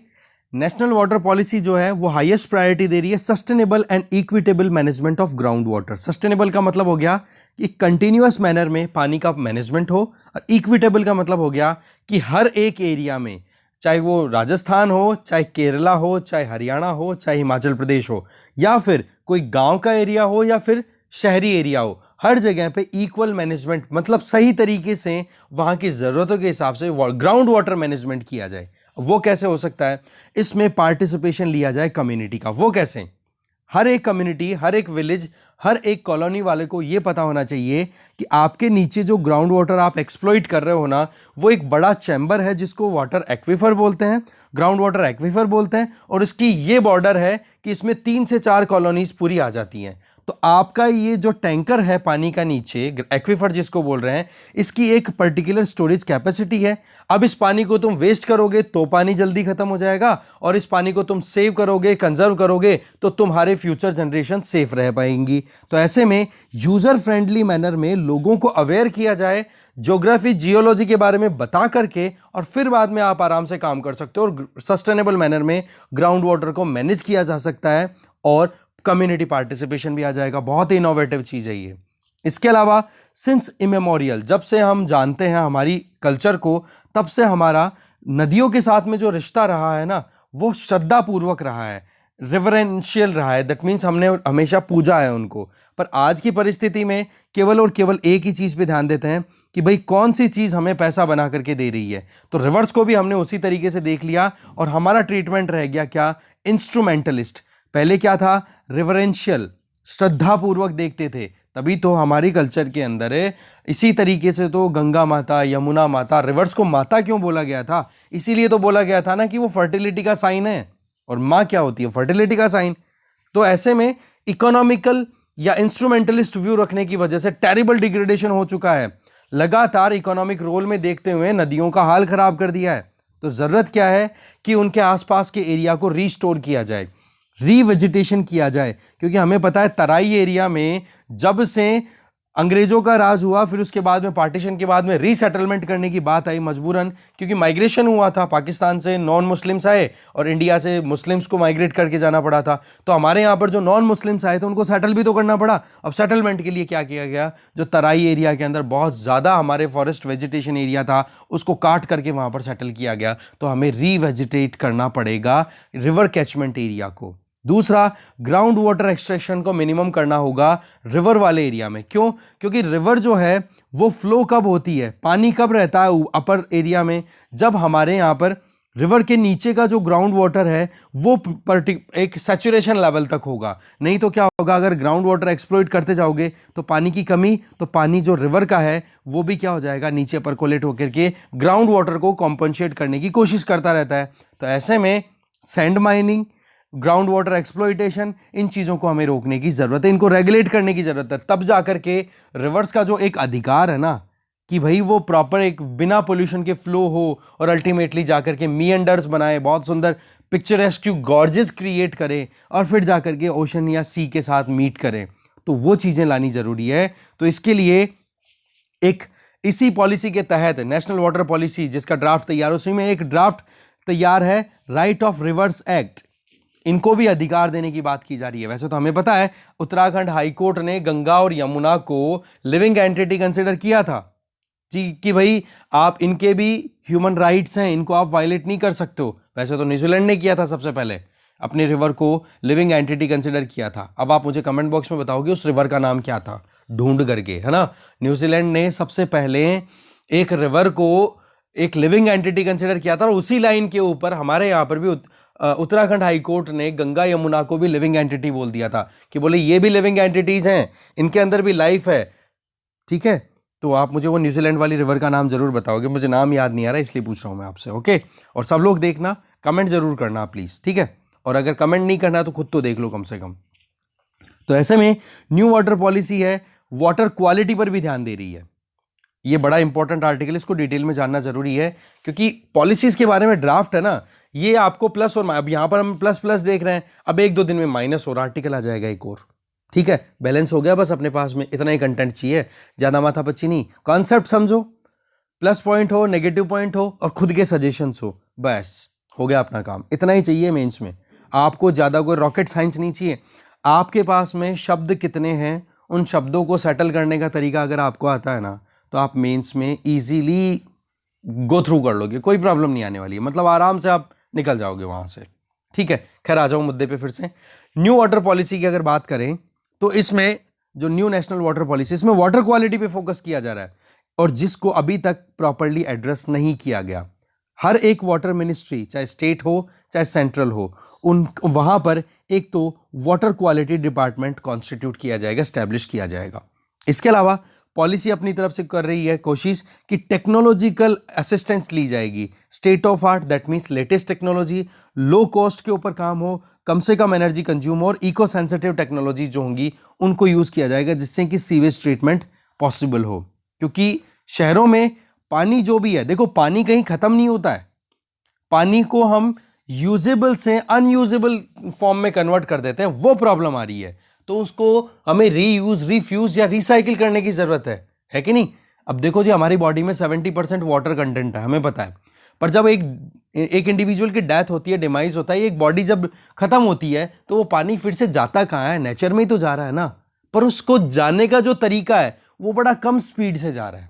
नेशनल वाटर पॉलिसी जो है वो हाईएस्ट प्रायोरिटी दे रही है sustainable and equitable management of ground water. Sustainable का मतलब हो गया कि कंटिन्यूअस मैनर में पानी का मैनेजमेंट हो, और इक्विटेबल का मतलब हो गया कि हर एक एरिया में, चाहे वो राजस्थान हो, चाहे केरला हो, चाहे हरियाणा हो, चाहे हिमाचल प्रदेश हो, या फिर कोई गांव का एरिया हो या फिर शहरी एरिया हो, हर जगह पे इक्वल मैनेजमेंट, मतलब सही तरीके से वहां की जरूरतों के हिसाब से ग्राउंड वाटर मैनेजमेंट किया जाए। वो कैसे हो सकता है, इसमें पार्टिसिपेशन लिया जाए कम्युनिटी का। वो कैसे, हर एक कम्युनिटी, हर एक विलेज, हर एक कॉलोनी वाले को ये पता होना चाहिए कि आपके नीचे जो ग्राउंड वाटर आप एक्सप्लॉइट कर रहे हो ना, वो एक बड़ा चैम्बर है जिसको वाटर एक्वीफर बोलते हैं, ग्राउंड वाटर एक्वीफर बोलते हैं, और इसकी ये बॉर्डर है कि इसमें 3 से 4 कॉलोनीज पूरी आ जाती हैं। तो आपका ये जो टैंकर है पानी का नीचे, एक्वीफर जिसको बोल रहे हैं, इसकी एक पर्टिकुलर स्टोरेज कैपेसिटी है। अब इस पानी को तुम वेस्ट करोगे तो पानी जल्दी खत्म हो जाएगा, और इस पानी को तुम सेव करोगे, कंजर्व करोगे, तो तुम्हारे फ्यूचर जनरेशन सेफ रह पाएंगी। तो ऐसे में यूजर फ्रेंडली मैनर में लोगों को अवेयर किया जाए, ज्योग्राफी जियोलॉजी के बारे में बता करके, और फिर बाद में आप आराम से काम कर सकते हो, और सस्टेनेबल मैनर में ग्राउंड वाटर को मैनेज किया जा सकता है, और कम्युनिटी पार्टिसिपेशन भी आ जाएगा। बहुत ही इनोवेटिव चीज है ये। इसके अलावा सिंस इमेमोरियल, जब से हम जानते हैं हमारी कल्चर को, तब से हमारा नदियों के साथ में जो रिश्ता रहा है ना, वो श्रद्धा पूर्वक रहा है, रिवरेंशियल रहा है। दैट मीन्स हमने हमेशा पूजा है उनको। पर आज की परिस्थिति में केवल और केवल एक ही चीज पे ध्यान देते हैं कि भाई कौन सी चीज हमें पैसा बना करके दे रही है। तो रिवर्स को भी हमने उसी तरीके से देख लिया, और हमारा ट्रीटमेंट रह गया क्या, इंस्ट्रूमेंटलिस्ट। पहले क्या था, रिवरेंशियल, श्रद्धा पूर्वक देखते थे। तभी तो हमारी कल्चर के अंदर है, इसी तरीके से तो गंगा माता, यमुना माता, रिवर्स को माता क्यों बोला गया था, इसीलिए तो बोला गया था ना कि वो फर्टिलिटी का साइन है, और माँ क्या होती है, फर्टिलिटी का साइन। तो ऐसे में इकोनॉमिकल या इंस्ट्रूमेंटलिस्ट व्यू रखने की वजह से टेरिबल डिग्रेडेशन हो चुका है। लगातार इकोनॉमिक रोल में देखते हुए नदियों का हाल खराब कर दिया है। तो जरूरत क्या है कि उनके आसपास के एरिया को रीस्टोर किया जाए, रीवेजिटेशन किया जाए। क्योंकि हमें पता है तराई एरिया में जब से अंग्रेजों का राज हुआ, फिर उसके बाद में पार्टीशन के बाद में रीसेटलमेंट करने की बात आई मजबूरन, क्योंकि माइग्रेशन हुआ था, पाकिस्तान से नॉन मुस्लिम्स आए और इंडिया से मुस्लिम्स को माइग्रेट करके जाना पड़ा था। तो हमारे यहाँ पर जो नॉन मुस्लिम्स आए थे उनको सेटल भी तो करना पड़ा। अब सेटलमेंट के लिए क्या किया गया, जो तराई एरिया के अंदर बहुत ज़्यादा हमारे फॉरेस्ट वेजिटेशन एरिया था, उसको काट करके वहाँ पर सेटल किया गया। तो हमें रीवेजिटेट करना पड़ेगा रिवर कैचमेंट एरिया को। दूसरा, ग्राउंड वाटर एक्सट्रैक्शन को मिनिमम करना होगा रिवर वाले एरिया में। क्यों? क्योंकि रिवर जो है वो फ्लो कब होती है, पानी कब रहता है अपर एरिया में, जब हमारे यहाँ पर रिवर के नीचे का जो ग्राउंड वाटर है वो एक सैचुरेशन लेवल तक होगा। नहीं तो क्या होगा, अगर ग्राउंड वाटर एक्सप्लॉइट करते जाओगे तो पानी की कमी, तो पानी जो रिवर का है वो भी क्या हो जाएगा, नीचे परकोलेट होकर के ग्राउंड वाटर को कॉम्पनसेट करने की कोशिश करता रहता है। तो ऐसे में sand mining, ground water exploitation, इन चीज़ों को हमें रोकने की ज़रूरत है, इनको रेगुलेट करने की ज़रूरत है। तब जाकर के रिवर्स का जो एक अधिकार है ना कि भाई वो प्रॉपर एक बिना पोल्यूशन के फ्लो हो, और अल्टीमेटली जाकर के मीएंडर्स बनाए, बहुत सुंदर पिक्चरेस्क गॉर्जेस क्रिएट करें, और फिर जाकर के ओशन या सी के साथ मीट करें, तो वो चीज़ें लानी ज़रूरी है। तो इसके लिए एक इसी पॉलिसी के तहत नेशनल वाटर पॉलिसी जिसका ड्राफ्ट तैयार है, उसी में एक ड्राफ्ट तैयार है राइट ऑफ रिवर्स एक्ट। इनको भी अधिकार देने की बात की जा रही है। वैसे तो हमें पता है उत्तराखंड हाईकोर्ट ने गंगा और यमुना को लिविंग एंटिटी कंसिडर किया था जी, कि भाई आप इनके भी ह्यूमन राइट्स हैं, इनको आप वायलेट नहीं कर सकते हो। वैसे तो न्यूजीलैंड ने किया था सबसे पहले, अपने रिवर को लिविंग एंटिटी कंसिडर किया था। अब आप मुझे कमेंट बॉक्स में बताओगे उस रिवर का नाम क्या था, ढूंढ करके, है ना। न्यूजीलैंड ने सबसे पहले एक रिवर को एक लिविंग एंटिटी कंसिडर किया था, और उसी लाइन के ऊपर हमारे यहाँ पर भी उत्तराखंड हाईकोर्ट ने गंगा यमुना को भी लिविंग एंटिटी बोल दिया था, कि बोले ये भी लिविंग एंटिटीज हैं, इनके अंदर भी लाइफ है। ठीक है, तो आप मुझे वो न्यूजीलैंड वाली रिवर का नाम जरूर बताओगे, मुझे नाम याद नहीं आ रहा इसलिए पूछ रहा हूं मैं आपसे। ओके, और सब लोग देखना, कमेंट जरूर करना प्लीज, ठीक है। और अगर कमेंट नहीं करना तो खुद तो देख लो कम से कम। तो ऐसे में न्यू वाटर पॉलिसी है, वाटर क्वालिटी पर भी ध्यान दे रही है। ये बड़ा इंपॉर्टेंट आर्टिकल, इसको डिटेल में जानना जरूरी है, क्योंकि पॉलिसीज के बारे में ड्राफ्ट है ना, ये आपको प्लस, और अब यहां पर हम प्लस प्लस देख रहे हैं, अब 1-2 दिन में माइनस और आर्टिकल आ जाएगा एक और। ठीक है, बैलेंस हो गया, बस अपने पास में इतना ही कंटेंट चाहिए, ज्यादा माथापच्ची नहीं। कॉन्सेप्ट समझो, प्लस पॉइंट हो, नेगेटिव पॉइंट हो, और खुद के सजेशंस हो, बस हो गया अपना काम। इतना ही चाहिए मेंस में, आपको ज्यादा कोई रॉकेट साइंस नहीं चाहिए। आपके पास में शब्द कितने हैं, उन शब्दों को सेटल करने का तरीका अगर आपको आता है ना, तो आप मेंस में इजीली गो थ्रू कर लोगे, कोई प्रॉब्लम नहीं आने वाली है, मतलब आराम से आप निकल जाओगे वहां से। ठीक है, खैर आ जाऊं मुद्दे पे फिर से। न्यू वाटर पॉलिसी की अगर बात करें तो इसमें जो न्यू नेशनल वाटर पॉलिसी, इसमें वाटर क्वालिटी पे फोकस किया जा रहा है, और जिसको अभी तक प्रॉपरली एड्रेस नहीं किया गया। हर एक वाटर मिनिस्ट्री, चाहे स्टेट हो चाहे सेंट्रल हो, उन वहाँ पर एक तो वाटर क्वालिटी डिपार्टमेंट कॉन्स्टिट्यूट किया जाएगा, स्टैब्लिश किया जाएगा। इसके अलावा पॉलिसी अपनी तरफ से कर रही है कोशिश कि टेक्नोलॉजिकल असिस्टेंस ली जाएगी, state of art, that means latest technology, low cost के ऊपर काम हो, कम से कम एनर्जी कंज्यूम हो, और इको सेंसिटिव टेक्नोलॉजी जो होंगी उनको यूज़ किया जाएगा, जिससे कि सीवेज ट्रीटमेंट पॉसिबल हो। क्योंकि शहरों में पानी जो भी है, देखो पानी कहीं ख़त्म नहीं होता है, पानी को हम यूजेबल से अनयूजेबल फॉर्म में कन्वर्ट कर देते हैं, वो प्रॉब्लम आ रही है। तो उसको हमें रीयूज, रिफ्यूज या रिसाइकिल करने की जरूरत है कि नहीं। अब देखो जी, हमारी बॉडी में 70% वाटर कंटेंट है, हमें पता है, पर जब एक इंडिविजुअल की डेथ होती है, डिमाइज होता है, एक बॉडी जब खत्म होती है, तो वो पानी फिर से जाता कहाँ है, नेचर में ही तो जा रहा है ना, पर उसको जाने का जो तरीका है वो बड़ा कम स्पीड से जा रहा है,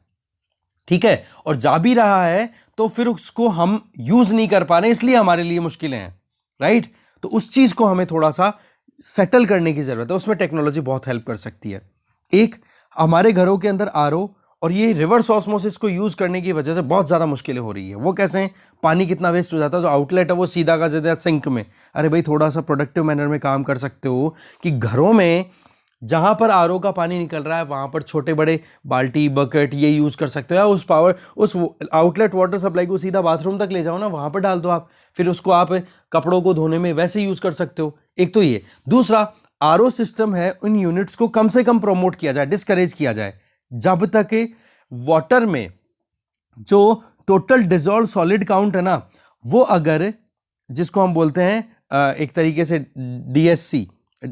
ठीक है, और जा भी रहा है तो फिर उसको हम यूज नहीं कर पा रहे, इसलिए हमारे लिए मुश्किलें हैं, राइट। तो उस चीज को हमें थोड़ा सा सेटल करने की जरूरत है, उसमें टेक्नोलॉजी बहुत हेल्प कर सकती है। एक, हमारे घरों के अंदर आरओ और ये रिवर्स ऑस्मोसिस को यूज करने की वजह से बहुत ज्यादा मुश्किलें हो रही है। वो कैसे हैं, पानी कितना वेस्ट हो जाता है, जो आउटलेट है वो सीधा का सीधा सिंक में। अरे भाई, थोड़ा सा प्रोडक्टिव मैनर में काम कर सकते हो कि घरों में जहां पर आरओ का पानी निकल रहा है वहां पर छोटे बड़े बाल्टी, बकेट ये यूज कर सकते हो, या उस आउटलेट वाटर सप्लाई को सीधा बाथरूम तक ले जाओ ना, वहां पर डाल दो आप, फिर उसको आप कपड़ों को धोने में वैसे यूज कर सकते हो। एक तो ये। दूसरा, आरओ सिस्टम है, उन यूनिट्स को कम से कम प्रमोट किया जाए, डिस्करेज किया जाए, जब तक वाटर में जो टोटल डिजॉल्व सॉलिड काउंट है ना, वो अगर, जिसको हम बोलते हैं एक तरीके से डीएससी,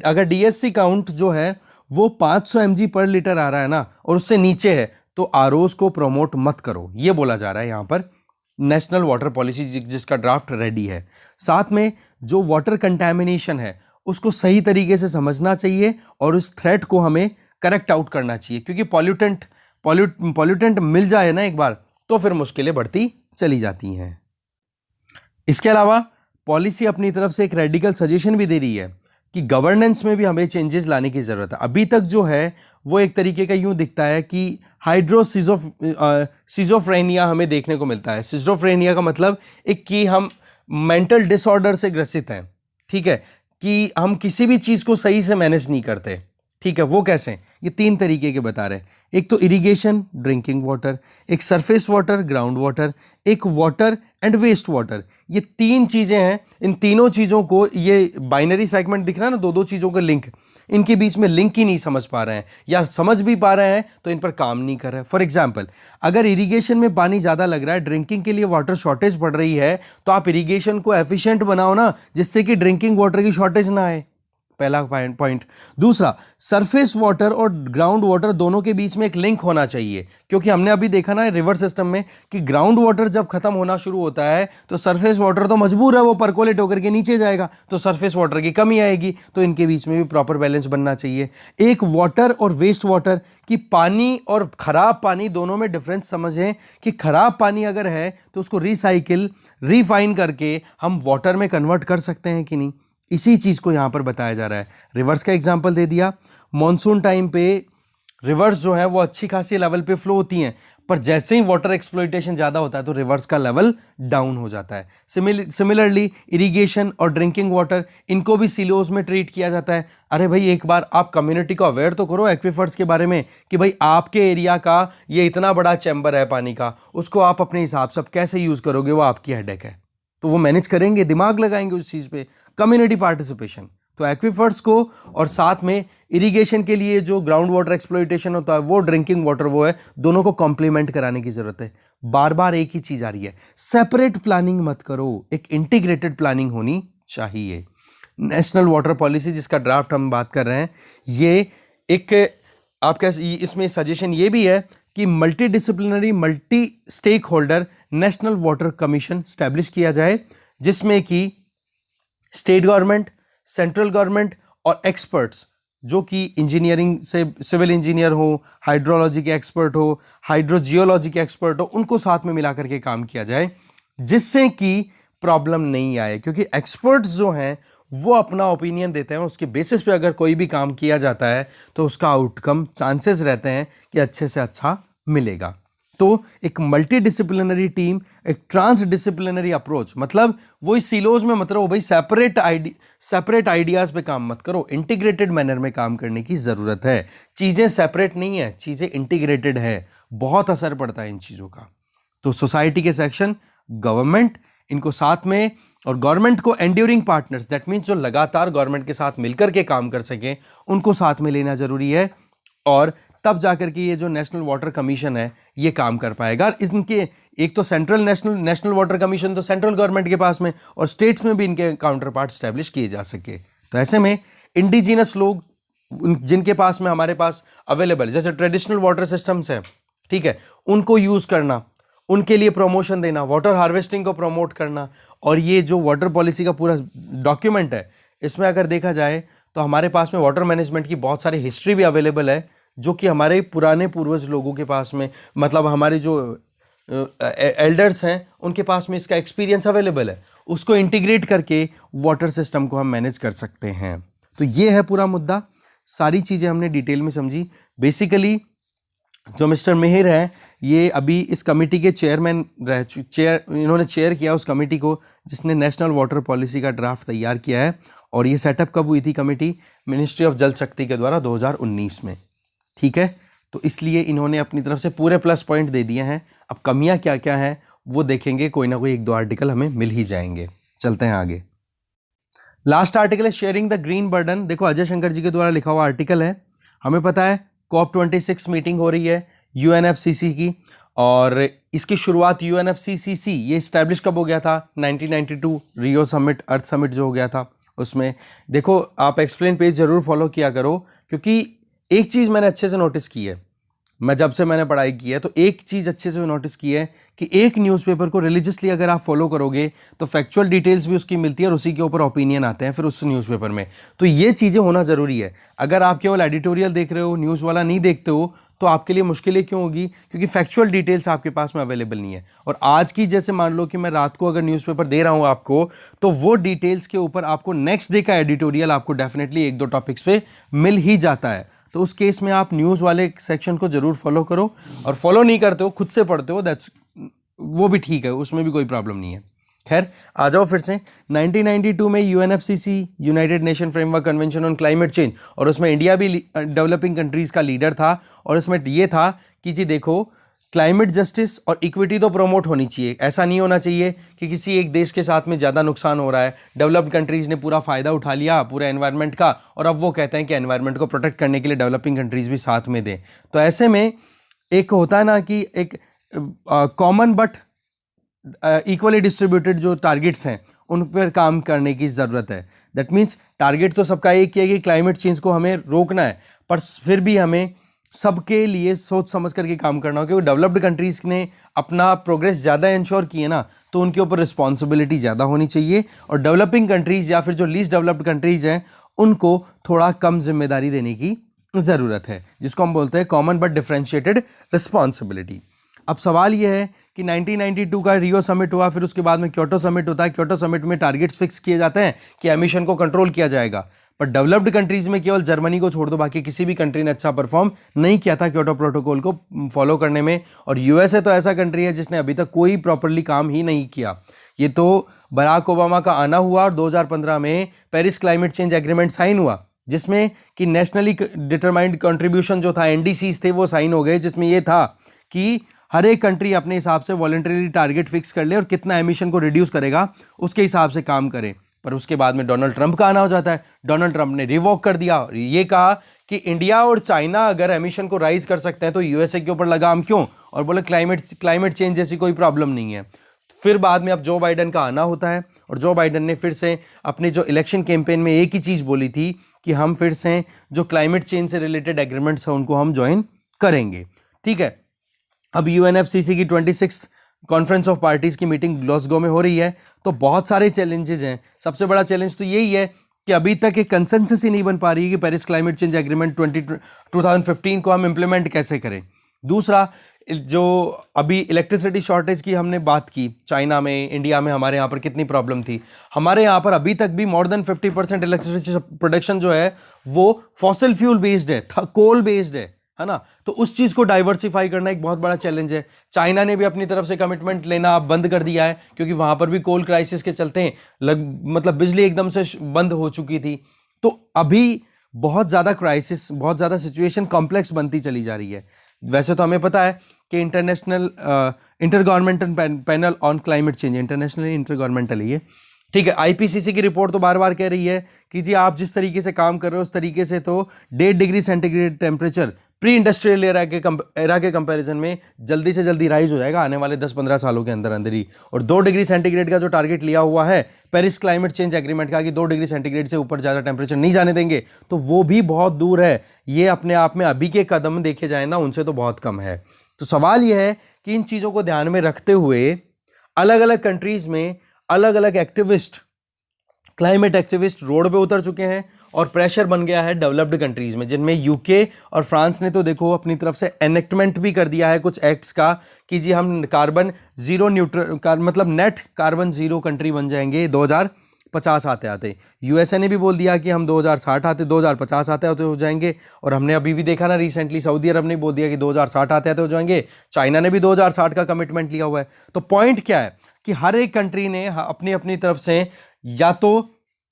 अगर डीएससी काउंट जो है वो 500 mg पर लीटर आ रहा है ना, और उससे नीचे है, तो आरओज को प्रमोट मत करो, ये बोला जा रहा है यहां पर। नेशनल वाटर पॉलिसी जिसका ड्राफ्ट रेडी है, साथ में जो वाटर कंटैमिनेशन है उसको सही तरीके से समझना चाहिए और उस थ्रेट को हमें करेक्ट आउट करना चाहिए, क्योंकि पॉल्यूटेंट मिल जाए ना एक बार, तो फिर मुश्किलें बढ़ती चली जाती हैं। इसके अलावा पॉलिसी अपनी तरफ से एक रेडिकल सजेशन भी दे रही है कि गवर्नेंस में भी हमें चेंजेस लाने की जरूरत है। अभी तक जो है वो एक तरीके का यूं दिखता है कि सिजोफ्रेनिया हमें देखने को मिलता है। सिजोफ्रेनिया का मतलब एक कि हम मेंटल डिसऑर्डर से ग्रसित हैं, ठीक है, कि हम किसी भी चीज को सही से मैनेज नहीं करते, ठीक है। वो कैसे, ये 3 तरीके के बता रहे हैं। एक तो इरिगेशन, ड्रिंकिंग वाटर, एक सरफेस वाटर, ग्राउंड वाटर, एक वाटर एंड वेस्ट वाटर। ये 3 चीजें हैं। इन तीनों चीजों को, ये बाइनरी सेगमेंट दिख रहा है ना, दो चीजों का लिंक, इनके बीच में लिंक ही नहीं समझ पा रहे हैं, या समझ भी पा रहे हैं तो इन पर काम नहीं कर रहे हैं। फॉर एग्जाम्पल, अगर इरिगेशन में पानी ज्यादा लग रहा है, ड्रिंकिंग के लिए वाटर शॉर्टेज पड़ रही है, तो आप इरिगेशन को एफिशिएंट बनाओ ना, जिससे कि ड्रिंकिंग वाटर की शॉर्टेज ना आए, पहला पॉइंट। दूसरा, सरफेस वाटर और ग्राउंड वाटर दोनों के बीच में एक लिंक होना चाहिए, क्योंकि हमने अभी देखा ना रिवर सिस्टम में कि ग्राउंड वाटर जब खत्म होना शुरू होता है तो सरफेस वाटर तो मजबूर है, वो परकोलेट होकर के नीचे जाएगा, तो सरफेस वाटर की कमी आएगी। तो इनके बीच में भी प्रॉपर बैलेंस बनना चाहिए। एक, वाटर और वेस्ट वाटर की, पानी और खराब पानी दोनों में डिफरेंस समझें कि खराब पानी अगर है तो उसको रिसाइकिल, रिफाइन करके हम वाटर में कन्वर्ट कर सकते हैं कि नहीं, इसी चीज को यहां पर बताया जा रहा है। रिवर्स का एग्जांपल दे दिया। मॉनसून टाइम पे रिवर्स जो है वो अच्छी खासी लेवल पे फ्लो होती हैं, पर जैसे ही वाटर एक्सप्लॉइटेशन ज्यादा होता है तो रिवर्स का लेवल डाउन हो जाता है। सिमिलरली इरिगेशन और ड्रिंकिंग वाटर, इनको भी सिलोज में ट्रीट किया जाता है। अरे भाई, एक बार आप कम्युनिटी को अवेयर तो करो एक्वीफर्स के बारे में कि भाई आपके एरिया का ये इतना बड़ा चैम्बर है पानी का, उसको आप अपने हिसाब से कैसे यूज करोगे, वो आपकी हेडेक है। तो वो मैनेज करेंगे, दिमाग लगाएंगे उस चीज पे, कम्युनिटी पार्टिसिपेशन। तो एक्वीफर्स को, और साथ में इरिगेशन के लिए जो ग्राउंड वाटर एक्सप्लॉइटेशन होता है, वो ड्रिंकिंग वाटर वो है, दोनों को कॉम्प्लीमेंट कराने की जरूरत है। बार बार एक ही चीज आ रही है, सेपरेट प्लानिंग मत करो, एक इंटीग्रेटेड प्लानिंग होनी चाहिए। नेशनल वाटर पॉलिसी जिसका ड्राफ्ट हम बात कर रहे हैं, ये एक, आप कैसे, इसमें सजेशन ये भी है कि multi disciplinary, multi stakeholder national water commission establish किया जाए, जिसमें कि स्टेट गवर्नमेंट, सेंट्रल गवर्नमेंट और एक्सपर्ट्स, जो कि इंजीनियरिंग से, सिविल इंजीनियर हो, हाइड्रोलॉजी के एक्सपर्ट हो, हाइड्रोजियोलॉजी के एक्सपर्ट हो, उनको साथ में मिला करके काम किया जाए, जिससे कि प्रॉब्लम नहीं आए। क्योंकि एक्सपर्ट्स जो हैं वो अपना ओपिनियन देते हैं, उसके बेसिस पे अगर कोई भी काम किया जाता है तो उसका आउटकम, चांसेस रहते हैं कि अच्छे से अच्छा मिलेगा। तो एक मल्टी डिसिप्लिनरी टीम, एक ट्रांस डिसिप्लिनरी अप्रोच, मतलब वो इस सिलोज में मत रहो भाई, सेपरेट आइडियाज पे काम मत करो, इंटीग्रेटेड मैनर में काम करने की जरूरत है। चीजें सेपरेट नहीं है, चीजें इंटीग्रेटेड है, बहुत असर पड़ता है इन चीजों का। तो सोसाइटी के सेक्शन, गवर्नमेंट, इनको साथ में, और गवर्नमेंट को एंड्यूरिंग पार्टनर्स, दैट मीन्स जो लगातार गवर्नमेंट के साथ मिलकर के काम कर सके, उनको साथ में लेना जरूरी है। और तब जाकर के ये जो नेशनल वाटर कमीशन है ये काम कर पाएगा। इनके एक तो नेशनल वाटर कमीशन तो सेंट्रल गवर्नमेंट के पास में, और स्टेट्स में भी इनके काउंटर पार्ट स्टैब्लिश किए जा सके। तो ऐसे में इंडिजिनस लोग जिनके पास में हमारे पास अवेलेबल, जैसे ट्रेडिशनल वाटर सिस्टम्स है, ठीक है, उनको यूज करना, उनके लिए प्रमोशन देना, वाटर हार्वेस्टिंग को प्रमोट करना। और ये जो वाटर पॉलिसी का पूरा डॉक्यूमेंट है, इसमें अगर देखा जाए तो हमारे पास में वाटर मैनेजमेंट की बहुत सारी हिस्ट्री भी अवेलेबल है, जो कि हमारे पुराने पूर्वज लोगों के पास में, मतलब हमारे जो एल्डर्स हैं उनके पास में इसका एक्सपीरियंस अवेलेबल है। उसको इंटीग्रेट करके वाटर सिस्टम को हम मैनेज कर सकते हैं। तो ये है पूरा मुद्दा, सारी चीज़ें हमने डिटेल में समझी। बेसिकली जो मिस्टर मेहर है, ये अभी इस कमेटी के चेयरमैन इन्होंने चेयर किया उस कमेटी को जिसने नेशनल वाटर पॉलिसी का ड्राफ्ट तैयार किया है। और ये सेटअप कब हुई थी कमेटी? मिनिस्ट्री ऑफ जल शक्ति के द्वारा 2019 में, ठीक है। तो इसलिए इन्होंने अपनी तरफ से पूरे प्लस पॉइंट दे दिए हैं। अब कमियां क्या क्या हैं वो देखेंगे, कोई ना कोई एक दो आर्टिकल हमें मिल ही जाएंगे। चलते हैं आगे। लास्ट आर्टिकल है शेयरिंग द ग्रीन बर्डन। देखो अजय शंकर जी के द्वारा लिखा हुआ आर्टिकल है। हमें पता है COP26 मीटिंग हो रही है UNFCCC की, और इसकी शुरुआत UNFCCC ये इस्टेब्लिश कब हो गया था? 1992 रियो समिट, अर्थ समिट जो हो गया था उसमें। देखो आप एक्सप्लेन पेज जरूर फॉलो किया करो, क्योंकि एक चीज़ मैंने अच्छे से नोटिस की है, मैं जब से मैंने पढ़ाई की है तो एक चीज़ अच्छे से नोटिस की है कि एक न्यूज़पेपर को रिलीजियसली अगर आप फॉलो करोगे तो फैक्चुअल डिटेल्स भी उसकी मिलती है और उसी के ऊपर ओपिनियन आते हैं फिर उस न्यूज़पेपर में। तो ये चीज़ें होना ज़रूरी है। अगर आप केवल एडिटोरियल देख रहे हो, न्यूज़ वाला नहीं देखते हो, तो आपके लिए मुश्किलें क्यों होगी? क्योंकि फैक्चुअल डिटेल्स आपके पास में अवेलेबल नहीं है। और आज की जैसे मान लो कि मैं रात को अगर न्यूज़पेपर दे रहा हूँ आपको, तो वो डिटेल्स के ऊपर आपको नेक्स्ट डे का एडिटोरियल आपको डेफिनेटली एक दो टॉपिक्स पे मिल ही जाता है। तो उस केस में आप न्यूज़ वाले सेक्शन को जरूर फॉलो करो, और फॉलो नहीं करते हो खुद से पढ़ते हो, दैट्स वो भी ठीक है, उसमें भी कोई प्रॉब्लम नहीं है। खैर आ जाओ फिर से। 1992 में UNFCCC United nation framework convention on climate change, और उसमें इंडिया भी डेवलपिंग कंट्रीज़ का लीडर था। और उसमें ये था कि जी देखो, क्लाइमेट जस्टिस और इक्विटी तो प्रमोट होनी चाहिए। ऐसा नहीं होना चाहिए कि किसी एक देश के साथ में ज़्यादा नुकसान हो रहा है, डेवलप्ड कंट्रीज़ ने पूरा फ़ायदा उठा लिया पूरे एनवायरनमेंट का, और अब वो कहते हैं कि एनवायरनमेंट को प्रोटेक्ट करने के लिए डेवलपिंग कंट्रीज़ भी साथ में दें। तो ऐसे में एक होता है ना कि एक कॉमन बट इक्वली डिस्ट्रीब्यूटेड जो टारगेट्स हैं उन पर काम करने की ज़रूरत है। दैट मीन्स टारगेट तो सबका एक ही है कि क्लाइमेट चेंज को हमें रोकना है, पर फिर भी हमें सबके लिए सोच समझ करके काम करना हो, क्योंकि डेवलप्ड कंट्रीज़ ने अपना प्रोग्रेस ज़्यादा इंश्योर की है ना, तो उनके ऊपर रिस्पॉन्सिबिलिटी ज़्यादा होनी चाहिए। और डेवलपिंग कंट्रीज़ या फिर जो लीस्ट डेवलप्ड कंट्रीज़ हैं उनको थोड़ा कम जिम्मेदारी देने की ज़रूरत है, जिसको हम बोलते हैं कॉमन बट डिफरेंशिएटेड रिस्पॉन्सिबिलिटी। अब सवाल यह है कि 1992 का रियो समिट हुआ, फिर उसके बाद में क्योटो समिट होता है। क्योटो समिट में टारगेट्स फिक्स किए जाते हैं कि एमिशन को कंट्रोल किया जाएगा, पर डेवलप्ड कंट्रीज में केवल जर्मनी को छोड़ दो बाकी किसी भी कंट्री ने अच्छा परफॉर्म नहीं किया था क्योटो प्रोटोकॉल को फॉलो करने में। और USA तो ऐसा कंट्री है जिसने अभी तक कोई प्रॉपरली काम ही नहीं किया। ये तो बराक ओबामा का आना हुआ और 2015 में Paris climate change agreement sign हुआ, जिसमें कि नेशनली डिटरमाइंड कंट्रीब्यूशन जो था, NDCs थे, वो साइन हो गए, जिसमें ये था कि हर एक कंट्री अपने हिसाब से वॉलंटरीली टारगेट फिक्स कर ले और कितना एमिशन को रिड्यूस करेगा उसके हिसाब से काम करे। पर उसके बाद में डोनाल्ड ट्रंप का आना हो जाता है। डोनाल्ड ट्रंप ने रिवोक कर दिया और ये कहा कि इंडिया और चाइना अगर एमिशन को राइज कर सकते हैं तो USA के ऊपर लगाम क्यों, और बोले क्लाइमेट चेंज जैसी कोई प्रॉब्लम नहीं है। फिर बाद में अब जो बाइडन का आना होता है और जो बाइडन ने फिर से अपने जो इलेक्शन कैंपेन में एक ही चीज़ बोली थी कि हम फिर से जो क्लाइमेट चेंज से रिलेटेड एग्रीमेंट्स हैं उनको हम ज्वाइन करेंगे। ठीक है, अब UNFCCC की 26th कॉन्फ्रेंस ऑफ पार्टीज़ की मीटिंग ग्लासगो में हो रही है। तो बहुत सारे चैलेंजेस हैं। सबसे बड़ा चैलेंज तो यही है कि अभी तक एक कंसेंसस ही नहीं बन पा रही है कि पेरिस क्लाइमेट चेंज एग्रीमेंट 2015 को हम इम्प्लीमेंट कैसे करें। दूसरा, जो अभी इलेक्ट्रिसिटी शॉर्टेज की हमने बात की, चाइना में, इंडिया में, हमारे यहाँ पर कितनी प्रॉब्लम थी। हमारे यहाँ पर अभी तक भी मोर देन 50% इलेक्ट्रिसिटी प्रोडक्शन जो है वो फॉसिल फ्यूल बेस्ड है, कोल बेस्ड है। है ना। तो उस चीज़ को डाइवर्सिफाई करना एक बहुत बड़ा चैलेंज है। चाइना ने भी अपनी तरफ से कमिटमेंट लेना बंद कर दिया है, क्योंकि वहाँ पर भी कोल क्राइसिस के चलते मतलब बिजली एकदम से बंद हो चुकी थी। तो अभी बहुत ज़्यादा क्राइसिस, बहुत ज़्यादा सिचुएशन कॉम्प्लेक्स बनती चली जा रही है। वैसे तो हमें पता है कि international intergovernmental panel on climate change, international intergovernmental है ये, ठीक है। आईपीसीसी की रिपोर्ट तो बार बार कह रही है कि जी आप जिस तरीके से काम कर रहे हो उस तरीके से तो 1.5 degree centigrade temperature pre industrial era के कंपैरिजन में जल्दी से जल्दी राइज हो जाएगा आने वाले 10-15 सालों के अंदर अंदर ही। और 2 डिग्री सेंटीग्रेड का जो टारगेट लिया हुआ है पेरिस क्लाइमेट चेंज एग्रीमेंट का कि 2 डिग्री सेंटीग्रेड से ऊपर ज़्यादा टेम्परेचर नहीं जाने देंगे, तो वो भी बहुत दूर है। ये अपने आप में अभी के कदम देखे जाए ना, उनसे तो बहुत कम है। तो सवाल यह है कि इन चीज़ों को ध्यान में रखते हुए अलग अलग कंट्रीज में अलग अलग एक्टिविस्ट, क्लाइमेट एक्टिविस्ट रोड पे उतर चुके हैं और प्रेशर बन गया है डेवलप्ड कंट्रीज में, जिनमें यूके और फ्रांस ने तो देखो अपनी तरफ से एनेक्टमेंट भी कर दिया है कुछ एक्ट्स का कि जी हम कार्बन जीरो मतलब नेट कार्बन जीरो कंट्री बन जाएंगे 2050 आते आते। यूएसए ने भी बोल दिया कि हम 2050 आते आते हो जाएंगे। और हमने अभी भी देखा ना रिसेंटली सऊदी अरब ने बोल दिया कि 2060 आते आते हो जाएंगे। चाइना ने भी 2060 का कमिटमेंट लिया हुआ है। तो पॉइंट क्या है कि हर एक कंट्री ने अपनी अपनी तरफ से या तो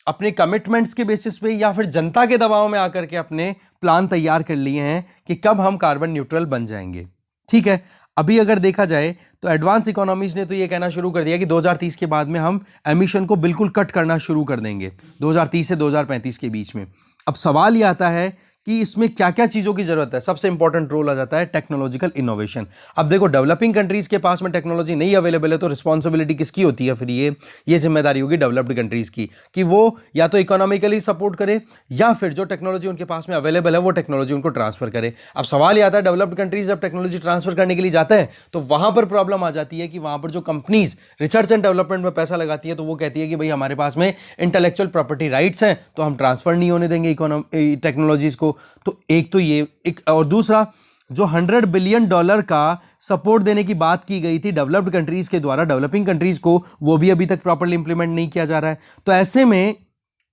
अपने कमिटमेंट्स के बेसिस पे या फिर जनता के दबाव में आकर के अपने प्लान तैयार कर लिए हैं कि कब हम कार्बन न्यूट्रल बन जाएंगे। ठीक है, अभी अगर देखा जाए तो एडवांस इकोनॉमीज ने तो ये कहना शुरू कर दिया कि 2030 के बाद में हम एमिशन को बिल्कुल कट करना शुरू कर देंगे 2030 से 2035 के बीच में। अब सवाल ये आता है कि इसमें क्या क्या चीज़ों की ज़रूरत है। सबसे इंपॉर्टेंट रोल आ जाता है टेक्नोलॉजिकल इनोवेशन। अब देखो डेवलपिंग कंट्रीज़ के पास में टेक्नोलॉजी नहीं अवेलेबल है तो रिस्पॉन्सिबिलिटी किसकी होती है फिर? ये जिम्मेदारी होगी डेवलप्ड कंट्रीज़ की कि वो या तो इकोनॉमिकली सपोर्ट करे या फिर जो टेक्नोलॉजी उनके पास में अवेलेबल है वो टेक्नोलॉजी उनको ट्रांसफर करे। अब सवाल ये आता है डेवलप्ड कंट्रीज जब टेक्नोलॉजी ट्रांसफर करने के लिए जाते हैं तो वहाँ पर प्रॉब्लम आ जाती है कि वहाँ पर जो कंपनीज रिसर्च एंड डेवलपमेंट में पैसा लगाती है तो वो कहती है कि भाई हमारे पास में इंटेलेक्चुअल प्रॉपर्टी राइट्स हैं तो हम ट्रांसफर नहीं होने देंगे टेक्नोलॉजीज को। तो एक तो ये एक, और दूसरा जो $100 बिलियन का सपोर्ट देने की बात की गई थी डेवलप्ड कंट्रीज के द्वारा डेवलपिंग कंट्रीज को, वो भी अभी तक प्रॉपर्ली इंप्लीमेंट नहीं किया जा रहा है। तो ऐसे में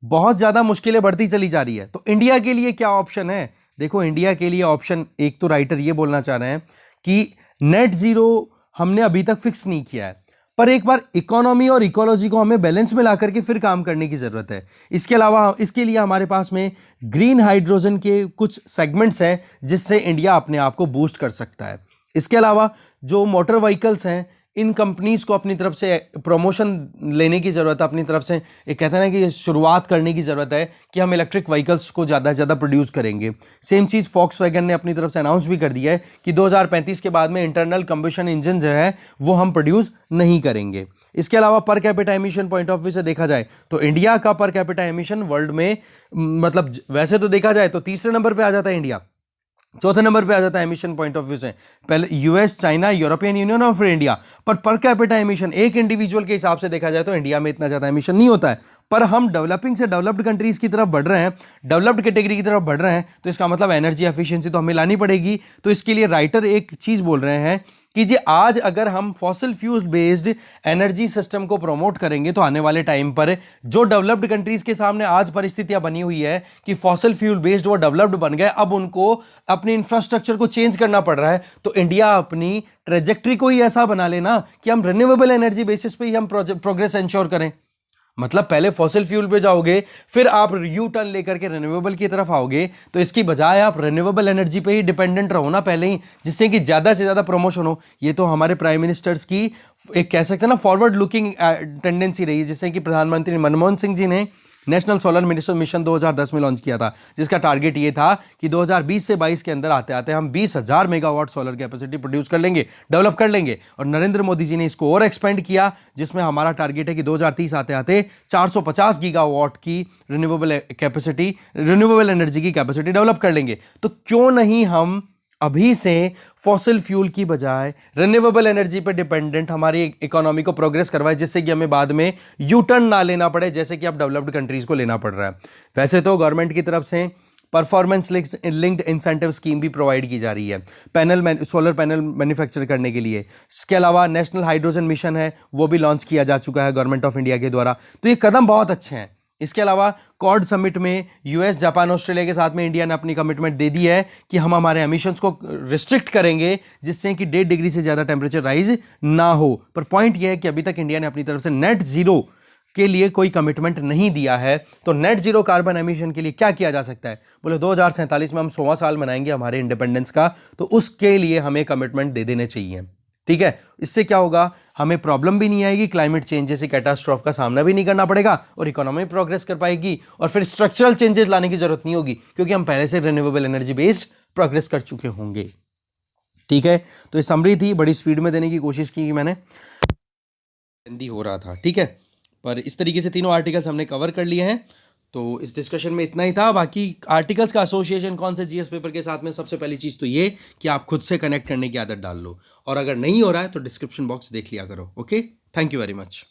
बहुत ज्यादा मुश्किलें बढ़ती चली जा रही है। तो इंडिया के लिए क्या ऑप्शन है? देखो इंडिया के लिए ऑप्शन एक तो राइटर ये बोलना चाह रहे हैं कि नेट जीरो हमने अभी तक फिक्स नहीं किया है, पर एक बार इकोनॉमी और इकोलॉजी को हमें बैलेंस में ला करके फिर काम करने की ज़रूरत है। इसके अलावा इसके लिए हमारे पास में ग्रीन हाइड्रोजन के कुछ सेगमेंट्स हैं जिससे इंडिया अपने आप को बूस्ट कर सकता है। इसके अलावा जो मोटर व्हीकल्स हैं इन कंपनीज को अपनी तरफ से प्रमोशन लेने की ज़रूरत है, अपनी तरफ से एक कहते हैं ना कि शुरुआत करने की ज़रूरत है कि हम इलेक्ट्रिक व्हीकल्स को ज़्यादा से ज़्यादा प्रोड्यूस करेंगे। सेम चीज़ वैगन ने अपनी तरफ से अनाउंस भी कर दिया है कि 2035 के बाद में इंटरनल कंबशन इंजन जो है वो हम प्रोड्यूस नहीं करेंगे। इसके अलावा per capita emission point of view से देखा जाए तो इंडिया का पर कैपिटा एमिशन वर्ल्ड में मतलब वैसे तो देखा जाए तो तीसरे नंबर पर आ जाता है इंडिया, चौथे नंबर पे आ जाता है एमिशन पॉइंट ऑफ व्यू से पहले यूएस, चाइना, यूरोपियन यूनियन और फिर इंडिया। पर कैपिटा एमिशन एक इंडिविजुअल के हिसाब से देखा जाए तो इंडिया में इतना ज़्यादा एमिशन नहीं होता है। पर हम डेवलपिंग से डेवलप्ड कंट्रीज़ की तरफ बढ़ रहे हैं, डेवलप्ड कैटेगरी की तरफ बढ़ रहे हैं, तो इसका मतलब एनर्जी एफिशिएंसी तो हमें लानी पड़ेगी। तो इसके लिए राइटर एक चीज़ बोल रहे हैं कि जी आज अगर हम fossil fuel based energy system को प्रमोट करेंगे तो आने वाले टाइम पर जो डेवलप्ड कंट्रीज के सामने आज परिस्थितियां बनी हुई है कि फॉसिल फ्यूल बेस्ड वो डेवलप्ड बन गए, अब उनको अपने इंफ्रास्ट्रक्चर को चेंज करना पड़ रहा है। तो इंडिया अपनी ट्रेजेक्ट्री को ही ऐसा बना लेना कि हम रिन्यूएबल एनर्जी बेसिस पे ही हम प्रोग्रेस इंश्योर करें। मतलब पहले फॉसिल फ्यूल पे जाओगे फिर आप यू टर्न लेकर के रिन्यूएबल की तरफ आओगे, तो इसकी बजाय आप रिन्यूएबल एनर्जी पे ही डिपेंडेंट रहो ना पहले ही, जिससे कि ज़्यादा से ज़्यादा प्रमोशन हो। ये तो हमारे प्राइम मिनिस्टर्स की एक कह सकते हैं ना फॉरवर्ड लुकिंग टेंडेंसी रही है, जिससे कि प्रधानमंत्री मनमोहन सिंह जी ने नेशनल सोलर मिशन 2010 में लॉन्च किया था, जिसका टारगेट ये था कि 2020 से 22 के अंदर आते आते हम 20,000 मेगावाट सोलर कैपेसिटी प्रोड्यूस कर लेंगे, डेवलप कर लेंगे। और नरेंद्र मोदी जी ने इसको और एक्सपेंड किया, जिसमें हमारा टारगेट है कि 2030 आते आते 450 गीगावाट की रिन्यूएबल एनर्जी की कैपेसिटी डेवलप कर लेंगे। तो क्यों नहीं हम अभी से फॉसिल फ्यूल की बजाय रिन्यूएबल एनर्जी पे डिपेंडेंट हमारी इकोनॉमी को प्रोग्रेस करवाए, जिससे कि हमें बाद में यू टर्न ना लेना पड़े, जैसे कि अब डेवलप्ड कंट्रीज को लेना पड़ रहा है। वैसे तो गवर्नमेंट की तरफ से परफॉर्मेंस लिंक्ड इंसेंटिव स्कीम भी प्रोवाइड की जा रही है सोलर पैनल मैन्युफैक्चर करने के लिए। इसके अलावा नेशनल हाइड्रोजन मिशन है, वो भी लॉन्च किया जा चुका है गवर्नमेंट ऑफ इंडिया के द्वारा। तो ये कदम बहुत अच्छे हैं, इसके अलावा कॉड समिट में यूएस, जापान, ऑस्ट्रेलिया के साथ में इंडिया ने अपनी कमिटमेंट दे दी है कि हम हमारे एमिशंस को रिस्ट्रिक्ट करेंगे जिससे कि 1.5 डिग्री से ज़्यादा टेम्परेचर राइज ना हो। पर पॉइंट यह है कि अभी तक इंडिया ने अपनी तरफ से नेट जीरो के लिए कोई कमिटमेंट नहीं दिया है। तो नेट जीरो कार्बन एमिशन के लिए क्या किया जा सकता है? बोले 2047 में हम 100वां साल मनाएंगे हमारे इंडिपेंडेंस का, तो उसके लिए हमें कमिटमेंट दे देने चाहिए। ठीक है, इससे क्या होगा, हमें प्रॉब्लम भी नहीं आएगी, क्लाइमेट चेंज जैसे कैटास्ट्रॉफ का सामना भी नहीं करना पड़ेगा और इकोनॉमी प्रोग्रेस कर पाएगी और फिर स्ट्रक्चरल चेंजेस लाने की जरूरत नहीं होगी क्योंकि हम पहले से रिन्यूएबल एनर्जी बेस्ड प्रोग्रेस कर चुके होंगे। ठीक है, तो ये समरी थी, बड़ी स्पीड में देने की कोशिश की मैंने, हिंदी हो रहा था। ठीक है, पर इस तरीके से तीनों आर्टिकल्स हमने कवर कर लिए हैं। तो इस डिस्कशन में इतना ही था। बाकी आर्टिकल्स का एसोसिएशन कौन से जीएस पेपर के साथ में, सबसे पहली चीज़ तो ये कि आप खुद से कनेक्ट करने की आदत डाल लो, और अगर नहीं हो रहा है तो डिस्क्रिप्शन बॉक्स देख लिया करो। Okay, thank you very much.